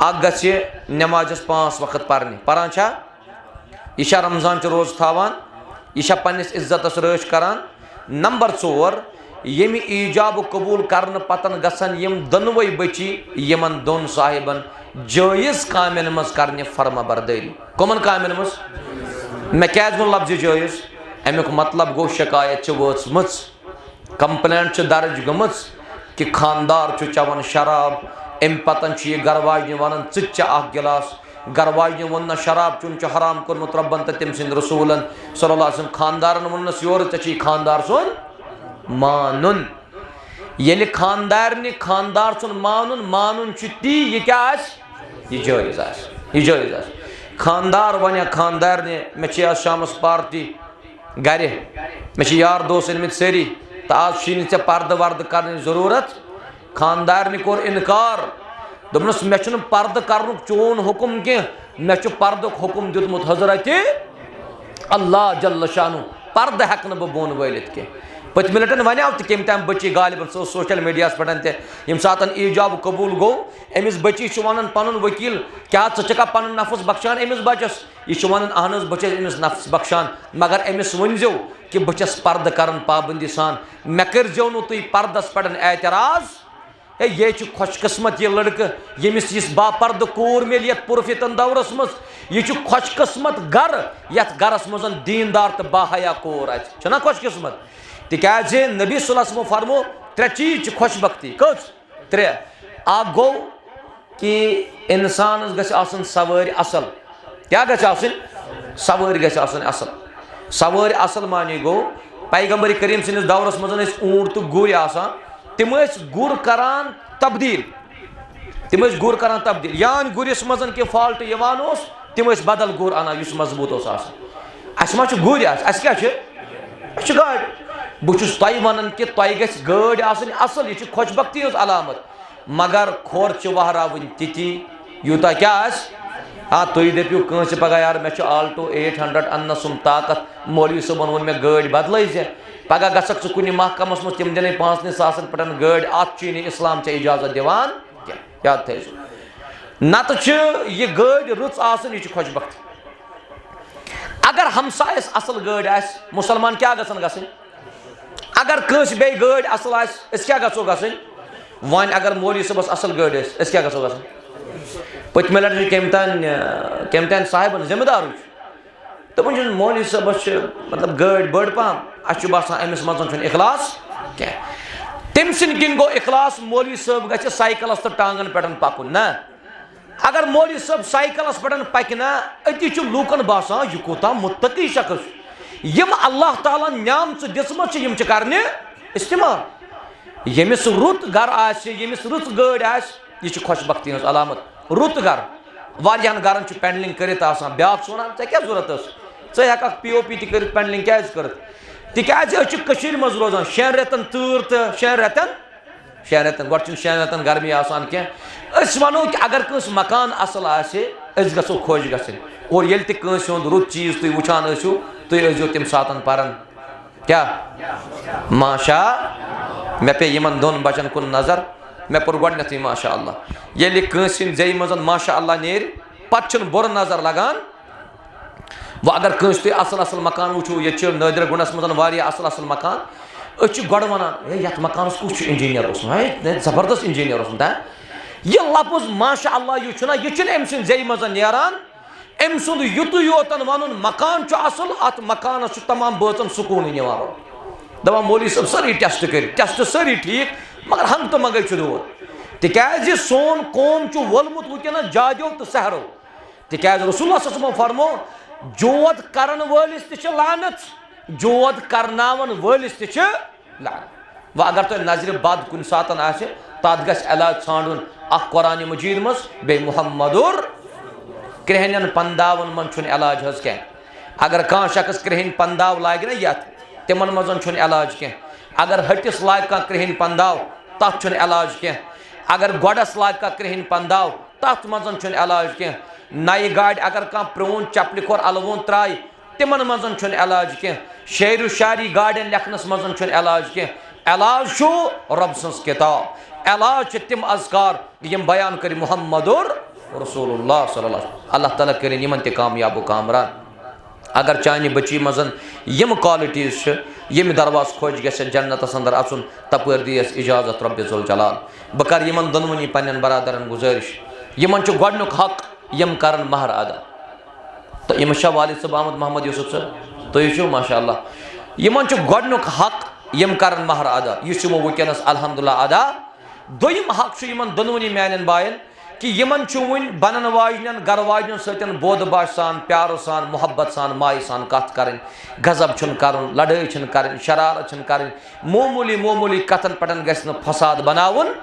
ग नमाजस 5 वक्त पारान यह रमजान रोज थावान यह पन्निस इज्जतस रच करान नंबर 4 यमि ईजाब कबूल करने पतन गसन यम दोनवे बच्ची यमन दोन साहिबन जायज़ कामन मज करने फर्मा बरदारी कमन कामन मज मे क्या लफ्ज जायज़ अमुक मतलब गो शिकायत वम कंप्लेंट दर्ज गम कि खानदार चवन शराब अम पतन यह गरवाजन वन च गिलास गरवाजन वन शराब चुन हराम कोर्मुत रब्बन तो तम सद रसूलन सल्लल्लाहु अलैहि वसल्लम खानदारन वनस योर चे खानदार सुन मानुन ये खानदार ने खानदार सुन मानुन मानुन ती यह क्या यह जायज़ खानदार वन खानदार ने मे शामस पार्टी गर मे यार दोस्त अनमित सारी तो आज शीन ऐ पर्द वर्द कर जरूरत खानदार ने कोर इनकार दोपनस मे पर्द कर चोन हुकुम कह मे पर्द हुकुम दितमुत हजरत अल्लाह जल्ल शानु पर्द हेक बह बोन वालित कह पतम लटन वनो तो कम तम बच्ची गालिबन सो सोशल मीडिया पे यम सात ईजाब कबूल गो अमिस बच्ची वन पन वकील क्या चा पन नफ्स बख्शान अमिस बचस यह वन अहन बस अमिस नफ्स बख्शान मगर अमिस वनजो कि बस पर्द कर पाबंदी सान मे करजो नु तुम पर्दस पे एतराज ये खुशकिस्मत यह लड़क यमिस इस बापर्द कोर मिल ये पुरफितन दौरस मज यह खुशकिस्मत गर यथ गरस मज दीनदार तो बाहया कोर आना खुशकिस्मत तिकाज नबी सल्लल्लाहु फरमो 3 चीज खुशबख्ती कस 3 आ गो कि इंसान गसन सवार असल क्या गसन सवार गसन असल सवार असल मानी गो पैगंबर करीम सनिस दौरस मज ऊंट तो गुर तम गुर करान तब्दील गुर करान तब्दील यान गुरिस मज के फॉल्ट यवान तम बदल गुर अनान मजबूत अस मा गुर क्या गाड़ बहुत वन कि तह गाड़ असल यह खुशबख्ती हज अलामत मगर खोर वहरावन ती यूता क्या हाँ तुम दपू कंस पगह यार मे आल्टो 800 अन्न सुम ताकत मौलवी सबन वो मे गाड़ बदल पगह गसक कुन महकमस मज तम दिन 5,000 पे गाड़ अत इस्लाम चे इजाजत दिवान याद थो नत यह गाड़ रुच यह खुशबख्ती अगर हमसायस असल गाड़ आ मुसलमान क्या गसन अगर कंस बे गाड़ असल क्या गो गसन वन अगर मौलवी सबस असल गाड़ क्या गो गसन पतमे लटि कम तान साहिबन जिम्मेदार तम मौलवी सबस मतलब गाड़ बड़ पहम अस बसान अमिस मज इखलास क्या तम सिंद किन गो इखलास मौलवी सब ग साइकिलस तो टांगन पे पकुन ना अगर मौलवी सब साइकिलस पे पक ना अति लूकन बसान यह कूता मुत्तकी शख्स यम अल्लाह ताला न्याम दिसम कर इस्तेमाल यमिस रुत गर यमिस रुत गाड़ यह खुशबख्ती हज अलामत रुत गर वारियान गरन पेंडलिंग कर ब्या वन ऐ क्या जरूरत हेक POP कर पेंडलिंग क्या कर तिक मज रोजान 6 रेतन तूर तो 6 रेतन गो 6 रेतन गर्मी आसान क्या वनो कि अगर कंस मकान असल गो खुश गन और ये तंस रुत चीज तुम वुचान तुम तम सात पान क्या माशा मे पे इन दोन बचन कुन नजर मे पोर गोडनेथ माशा अल्लाह ये कंस जे मज माशा अल्लाह नेर पे बुर नजर लगान वो अगर कंस तुम असल असल मकान वो ये नदर गुणस मज असल असल मकान गोड़ वन ये मकान कुछ इंजीनियर जबरदस्त इंजीनियर यह लफ्ज माशा अल्लाह यह अम सद जे मज नान अम सुंद युत योतन वन मकान असल अत मकान तमाम बचन सुकून दपान मौलवी सब सारी टेस्ट कर टेस्ट सारी ठीक मगर हम तो मंगई दूर तिक सोन कौम वोलमुत वनस जादो तो सहरो तिक रसूल फरमो जोद करन वलिस लानत जोद करनावन वलिस लानत वह अगर तुम नजर बद कुन सात तथ गस इलाज छाड़न कुरान मजीद मज बे मुहम्मदुर कृहन पंदावन मन इलाज हज क्या अगर कह शख्स कृहन पंदाव लाग ना ये तिम मज इलाज क्या अगर हटिस लाग कह कृहन पंदाव तथ इलाज क्या अगर गोडस लाग कह कृहन पंदाव तथ मज इलाज क्या नई गाड़ अगर कह प्रोन चपल खोर अलवोन त्राय तिम मज इलाज क्या शेर शारी गाड़न लेखनस मज इलाज क्या इलाज रब सज किताब इलाज तिम अज़कार यम बयान कर मुहम्मदुर रसूलुल्लाह सल्लल्लाहु अलैहि वसल्लम अल्लाह ताला कर यमन ते कामयाब कामरान अगर चानि बची मजन यम क्वालिटीज यम दरवाज खोज गस जन्नतस अंदर अचुन तपर दियस इजाजत रब्बे जुल जलाल बह कर यमन दोनवनी पन्न बरादरन गुजारिश यमन गोडनुक हक यम करन महर अदा तो यम वालिद साहब अहमद मोहम्मद यूसुफ सर तुम माशा अल्लाह यमन गोडनुक हक यम करन महर अदा यह वनस अल्हम्दुलिल्लाह अदा दोयम हक यमन दोनवनी मान बायन कि यमन वन बनन वाजन गर वाजन सतन बोध बाश सान प्यार सान मोहब्बत सान माय सान कथ कर गजब कर लड़ाई कर शरारत कर मोमूली मोमूली कथन पे गि फसाद बनावन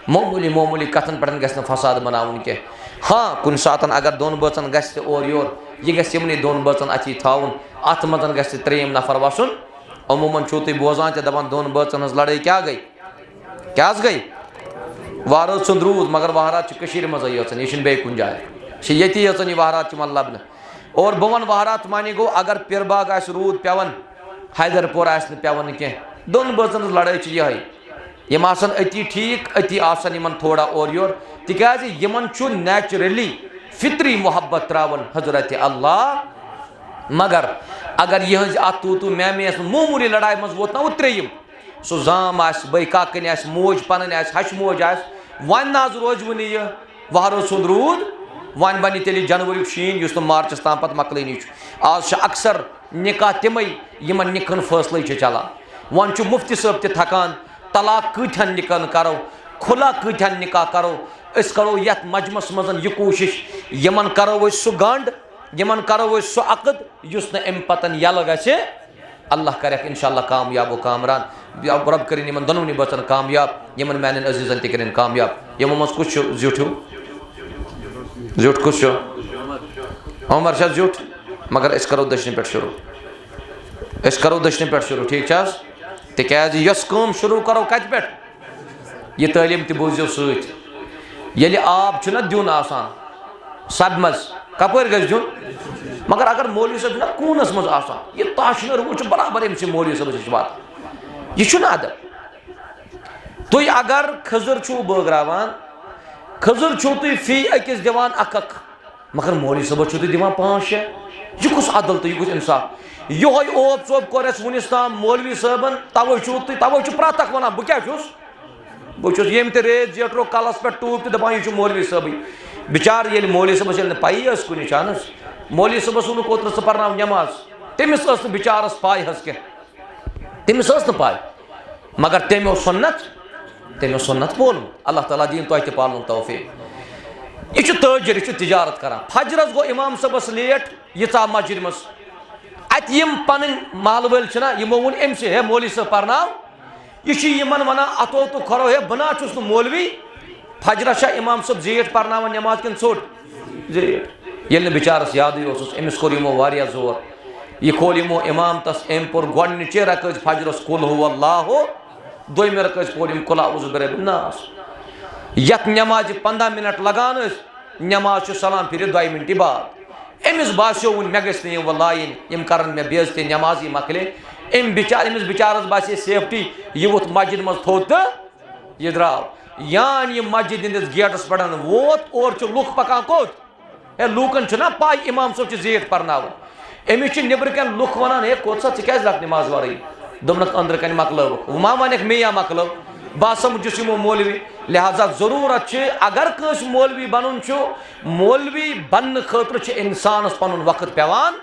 मोमूली कथन पे गि फसाद बनावन कह हाँ कुन सात अगर दोन बचन गि और योर यह गमन दोन बचन अथी थावन अत मज गि त्रेम नफर वसन अमूमन छो तुम बोजान ते दपान दोन बचन हज लड़ाई क्या गई वार सुंद रूद मगर वहरात मज यह बे कुन जाए ये वहरात लबन और बह वन वहरात मानी गो अगर पिरबाग आ रूद पेवन हैदरपुर पेवन कह दोन बचन लड़ाई यह अति ठीक अति आसान थोड़ा और योर तिकाज यमन नेचुरली फित्री मोहब्बत त्रावन हजरत अल्लाह मगर अगर यह अतू तू मैमे मामूली लड़ाई मज वोत ना वो त्रेयम सो जाम बई काकन मोज पन हश मोज वन ना रोज वन यह वहरो सुंद रूद वन बन तेल जनवरी शीन तो मार्चस ताम पे मकलनी आज अक्सर निकाह तम यमन निकन फैसल चलान वन मुफ्ती साहब ते थकान तलाक कथन निकन करो खुला कथन निकाह करो करो ये मजमस मज यह कोशिश यमन करो सह गंड यमन करो सो अकद युस न अम पतन यल गछे अल्लाह करे इंशाअल्लाह कामयाब व कामरान रब करिन यमन दोनों बचन कामयाब यमन मैन अजीजन त करिन कामयाब यमो मज कुछ जुठू जुठ कुछ उमर शाह जुठ मगर अस करो दशने पे शुरू अस करो दशने पे शुरू ठीक तिकाज यस काम शुरू करो कत पे यह तालीम त बूझो सत यदि आब न दिन आसान सब मज कपर गज दिन मगर अगर मौलवी साहब ना कूनस मज आसान यह ताशनर वो बराबर अम मौलवी साहब वात यह अदब तुम अगर खजर छो बगरावान खजर छो तुम फी अकिस दिवान अक मगर मौलवी साहब छो तुम दिवान 5-6 यह कुछ अदल तो यह कुछ इंसाफ योह ओप चोप कर वनिस ताम मौलवी साहबन तवे प्रत वन बह क्या बहुत यम त रेत जेटरो कलस पे टूप तो दपान यह मौलवी साहब बिचार ये मौलवी साहब पई कुन मौलवी साहबस वो कोत पर्ना नमाज तमिस बिचारस पाई कह तमिस पाई मगर तमो सुन्नत बोल अल्लाह ताला दीन तुम पाल तौफीक यह तजर यह तिजारत कर फजरस गो इमाम साहबस लेट यीचा मस्जिद मज अत पन माल वल यमो वो अम हे मौलवी साहब पर्नाव यह वन अतो तो खरो है बना चुस मौलवी फजरस इमाम साहब जेठ पर्ना नमाज किन ोट जेठ ये बिचारस याद अमिस कोर यमो वारिया जोर यह खोल यमो इमाम तस अम पोर गोडनिचे रकज फजरस कुल हु अल्लाह दोम रकज पोर कुल औज़ु बिरब्बिन्नास यथ नमाज 15 मिनट लगान नमाज सलाम फिर 2 मिनट बाद अमिस बास्यो वो मे गि लाइन यम कर मे बेजती नमाज मकले अमिस बिचारस बासे सेफ्टी यह वोत मस्जिद मज थोद तो यह द्राव यान यह मस्जिद हंदिस गेटस पे वोत और लुक पकान कोत है लूकन ना पाई इमाम साहब जेठ पर्ना अमिस नबर कन लुक वन हे कोत सा क्या लक नमाज वर दोनक अंदर कन मकल मा वन मे या मकल बह समझुस यमो मौलवी लिहाजा जरूरत अगर कस मौलवी बनन मौलवी बन खतर इंसानस पन वक्त पेवान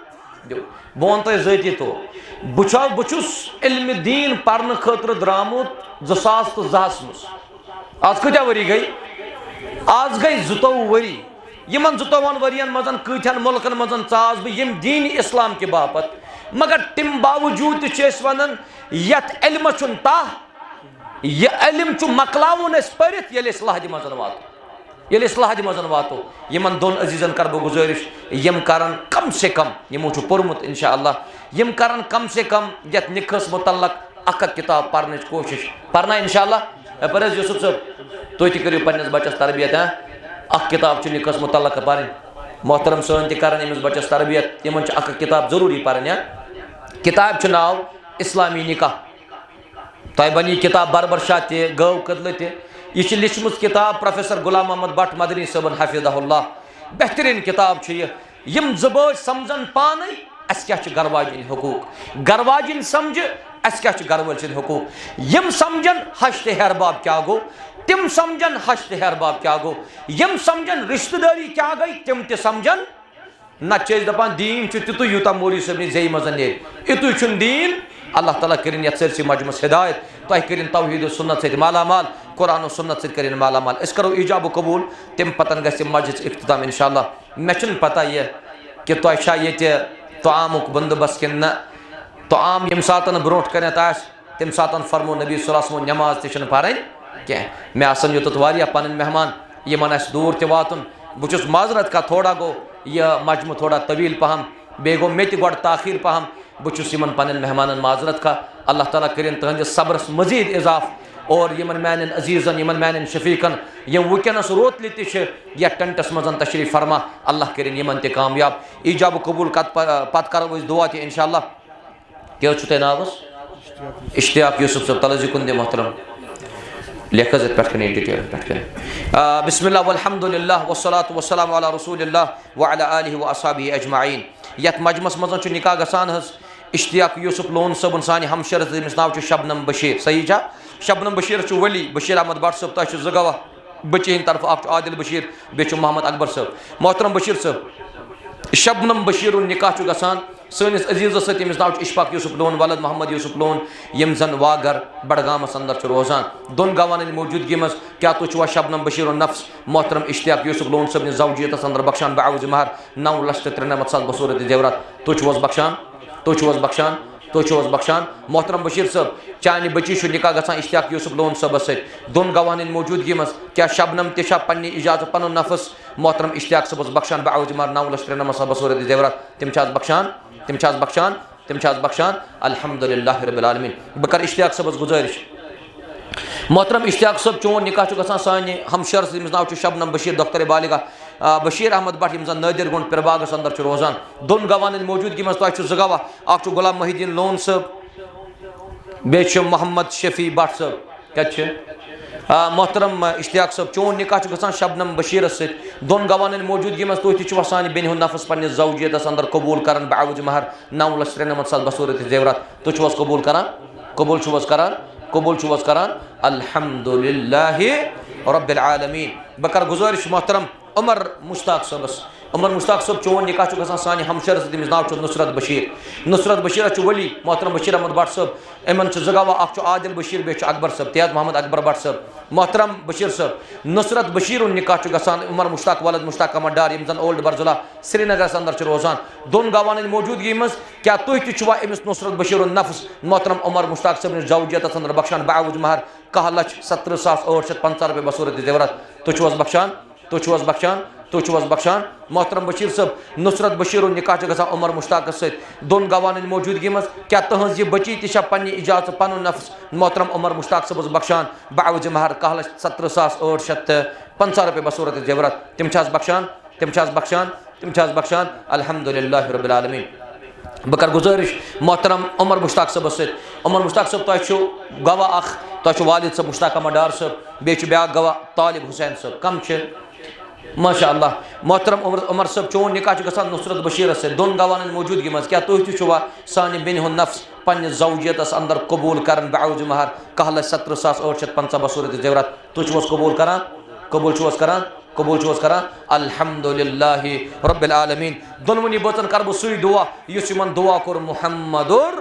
बह वन तुम जती तो बहुस इल्म दीन पर्न खतर द्रामुत 2002 मज आज कत्या वरी गई आज गई 22 वरी यमन 22 वरियन मजन कथन मुल्कन मजन चास बह यम दीन इस्लाम के बापत मगर तम बावजूद वन यथ इल्म तह यह इल्म मकलावन पढ़ ये इस्लाहद मजन वातो यमन दोन अजीजन कर गुजारिश यम करन कम से कम यमो पोर्मुत इंशाअल्लाह यम करन कम से कम यथ निखस मुतल्लक अक किताब पढ़ने कोशिश पढ़ना इंशाअल्लाह पर यूसुफ साहब तुम तु करो पन्नस बच्चस तरबियत अख किताब निखस मुतल्लक पढ़ मोहतरम सन तक बच्चस तरबियत तिमन अख किताब जरूरी पढ़ किताब नाव इस्लामी निकाह तह बनी किताब बरबर शाह गव कदल यह लिखम किताब प्रोफेसर गुलाम मोहम्मद भट्ट मदनी सबन हफिज़हुल्लाह बेहतरीन किताब यम जबज समझन पान अस क्या गरवाजिन हकूक गरवाजिन समझ अस क्या गरवल सिंद हकूक यम समझन हश ते हरबाब क्या गो तिम समझन हश ते हरबाब क्या गो यम समझन रिश्तेदारी क्या गई तिम ते समझन न दपान दीन तितु यूता मौलवी साहब जे मजन ने इतु दीन अल्लाह ताला करिन यथ सरसी मजमस हिदायत तुम करिन तौहीद सुन्नत सत मालामाल कुरान सुन्नत सत करिन मालामाल अस करो इजाब कबूल तम पतन गि मस्जिद इख्तिताम इंशाअल्लाह मे पता यह कि तुम ये तआमुक बंदोबस्त कि न तआम यम सात ब्रोट कर तम सात फरमो नबी सल्लल्लाहु अलैहि नमाज तन पढ़ क्या मे समझोत वारिया पन मेहमान यमन दूर त वातुन बहुस माजरत का थोड़ा गो यह मजमू थोड़ा तवील पहम बे गो मे गो ताखीर पहम बहुस पन मेहमान माजरत का अल्लाह ताला करिन तहंदिस सब्रस मजीद इजाफ और Yemen man Azizan Yemen man शफीकन यम वनस रोतल तह टेंटस मजन तशरीफ फरमा अल्लाह करिन यमन त कामयाब ईजाब कबूल पत करो दुआ त इंशाअल्लाह क्या तुम नावस इश्तियाक यूसुफ साहब तलजी कुन दे मोहतरम लेख पे डिटेल पे बिस्मिल्लाह वल्हम्दुलिल्लाह वस्सलातु वस्सलामु अला रसूलिल्लाह व अला आलिहि व अस्हाबिहि अजमाइन यथ मजमस मजन निकाह गसान इश्तियाक यूसुफ लोन सबन सानि हमशर तमिस नाव शबनम बशीर सही छा शबनम बशीर वली बशीर अहमद भट्ट साहब तुम गवाह बच्चे हंद तरफ आदिल बशीर बे मोहम्मद अकबर साहब मोहतरम बशीर साहब शबनम बशीर निकाह गसान सनिस अजीज़ सत यमिस नाव इशफाक यूसुफ लोन वलद मोहम्मद यूसुफ लोन यम जन वागर बडगामस अंदर रोजान दोन गवान मौजूदगी मज क्या तुवा शबनम बशीर नफ्स मोहतरम इश्तियाक यूसुफ लोन सब जवजियत अंदर बख्शान बावज महर 9,93,000 बसूरत जेवरात तुवस बख्शान बख्शान मोहतरम बशीर सब चानि बची निकाह गसान इश्तियाक यूसुफ लोन सब दोन गवान मौजूदगी मज क्या शबनम तिशा पन्नी इजाजत पन नफस मोहतरम इश्तियाक सबस बख्शान बावज महर 9,93,000 बसूरत जेवरात तिम बख्शान अल्हम्दुलिल्लाह रब्बिल आलमीन। बह कर इश्तियाक सबस गुजारिश मोहतरम इश्तियाक सब चोन निकाह गसान सानि हमशर नाव शबनम बशीर दफ्तर बालिगा बशीर अहमद भट यम जन नदीर गुंड पिरबागस अंदर रोजान दोन गवान मौजूदगी मज तुह ज गवाह अख गुलाम मोहिद्दीन लोन सब बे मोहम्मद शफी भट सब क्या मोहतरम इश्तियाक सब चोन निकाह गसान शबनम बशीर दोन गवान मौजूदगी मज तुह सान बेन हुंद नफस पन्निस जवजियत अंदर कबूल कर बावज महर 9,93,000 बसूरत जेवरात तुह कबूल करान अल्हम्दुलिल्लाह रब्बिल आलमीन। बकर गुजारिश मोहतरम उमर मुश्ताक सब चोन निकाह गसान सान हमशर तमिस नाव नुसरत बशीर वली मोहतरम बशीर अहमद भट सब इन जगवा अख आदिल बशीर बे अकबर सब तेज मोहम्मद अकबर भट सब मोहतरम बशीर सब नुसरत बशीर निकाह गसान उमर मुश्ताक वलद मुश्ताक अहमद डार यम जन ओल्ड बरजुला श्रीनगर अंदर रोजान दोन गवान मौजूदगी मज क्या तुह तुवा अमिस नुसरत बशीर नफ्स मोहतरम उमर मुश्ताक सब जवजियत अंदर बख्शान बावज महर 1,17,850 बसूरत जेवरात तुह बख्शान मोहतरम बशीर सब नुसरत बशीर निकाह गसान उमर मुश्ताक दोन गवान मौजूदगी मज क्या तहज यह बची तिशा पन्नी इजाजत पन नफ्स मोहतरम उमर मुश्ताक सबस बख्शान बावज महर 1,17,850 बसूरत जेवरात तिम बख्शान अल्हम्दुलिल्लाह रब्बिल आलमीन। बह कर गुजारिश मोहतरम उमर मुश्ताक सब तुह गवाह अख तुह वालिद सब मुश्ताक अहमद डार सब बे ब्या गवाह तालिब हुसैन सब कम माशा अल्लाह मोहतरम उमर सब चोन निकाह गसान नुसरत बशीर दोन गवान मौजूदगी मज क्या तुह तुवा सान बेन हुंद नफ्स पन्निस जवजियत अंदर कबूल कर बावज महर 1,17,850 बसूरत जेवरात तुह कबूल करान अल्हम्दुलिल्लाह रब्बिल आलमीन। दोनवनी बचन कर बह सुई दुआ युस यमन दुआ कोर मुहम्मदुर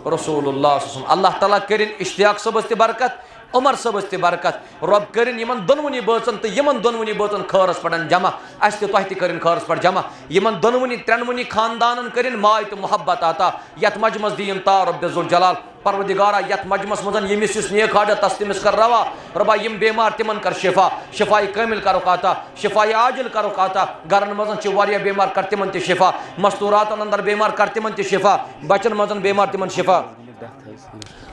रसूलुल्लाह अल्लाह ताला करिन इश्तियाक सबस बरकत उमर सबस बरकत रब करिन यमन दोनवनी बचन तो यमन दोनवनी बचन खरस पड़न जमा अस तुह करिन खरस पड़ जमा यमन दोनवनी त्रेनवनी खानदान करिन माय तो मोहब्बत आता यथ मजमस दीन ता रब्बुल जलाल परवदिगारा यथ मजमस मजन यमिस युस नेक हाजत तस तिमिस कर रवा रबा यम बेमार तिमन कर शिफाई कामिल करुक आता शिफाई आजिल करुक आता गरन मजन वारिया बेमार कर तिमन ते शिफा मस्तूरातन अंदर बेमार कर तिमन ते शिफा बचन मजन बेमार तिमन शिफा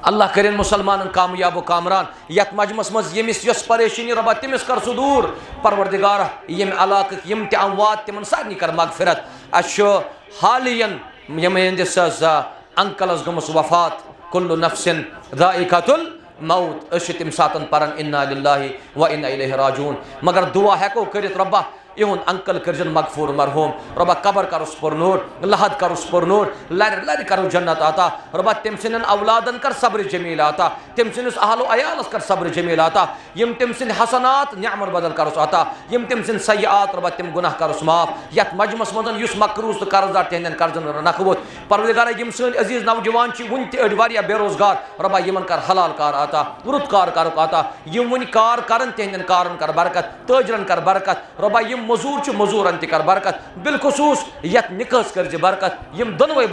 अल्लाह करें मुसलमान कामयाब कामरान यथ मजमस मज यमिस यस परेशानी रबा तिमिस कर सुदूर परवरदिगारा यम इलाक यम ते अमवात तिमन सारनी कर मगफिरत अशो हालियन यम हंदिस अंकलस गमस वफात कुल्लु नफ्सिन ज़ाइक़तुल मौत तम सातन परन इन्ना लिल्लाहि व इन्ना इलैहि राजिऊन मगर दुआ हेको करित रब्बा इहुन अंकल करजन मगफूर मरहूम रबा कबर करुस पुरनूर लहद करुस पुरनूर लर लर करो जन्नत आता रबा तम सिन औलादन कर सब्र जमील आता तम सिनस अहलो अयालस कर सब्र जमील आता यम तम सिन हसनात निअमत बदल करुस आता यम तम सिन सय्यात रबा तम गुनाह करुस माफ यत मजमस मदन युस मकरूज तो कर्जदार तेहन कर्जन नखवत परवरदिगार यम सन अजीज नौजवान छि वन ते अड वारिया बेरोजगार रबा यमन कर हलाल कार आता रुत कार करुक आता यम वन कार करन तेहन कारन कर बरकत ताजरन कर बरकत रबा यम मजूर मजूरन कर बरकत बिलखुसूस यत निकस कर बरकत यम दोनों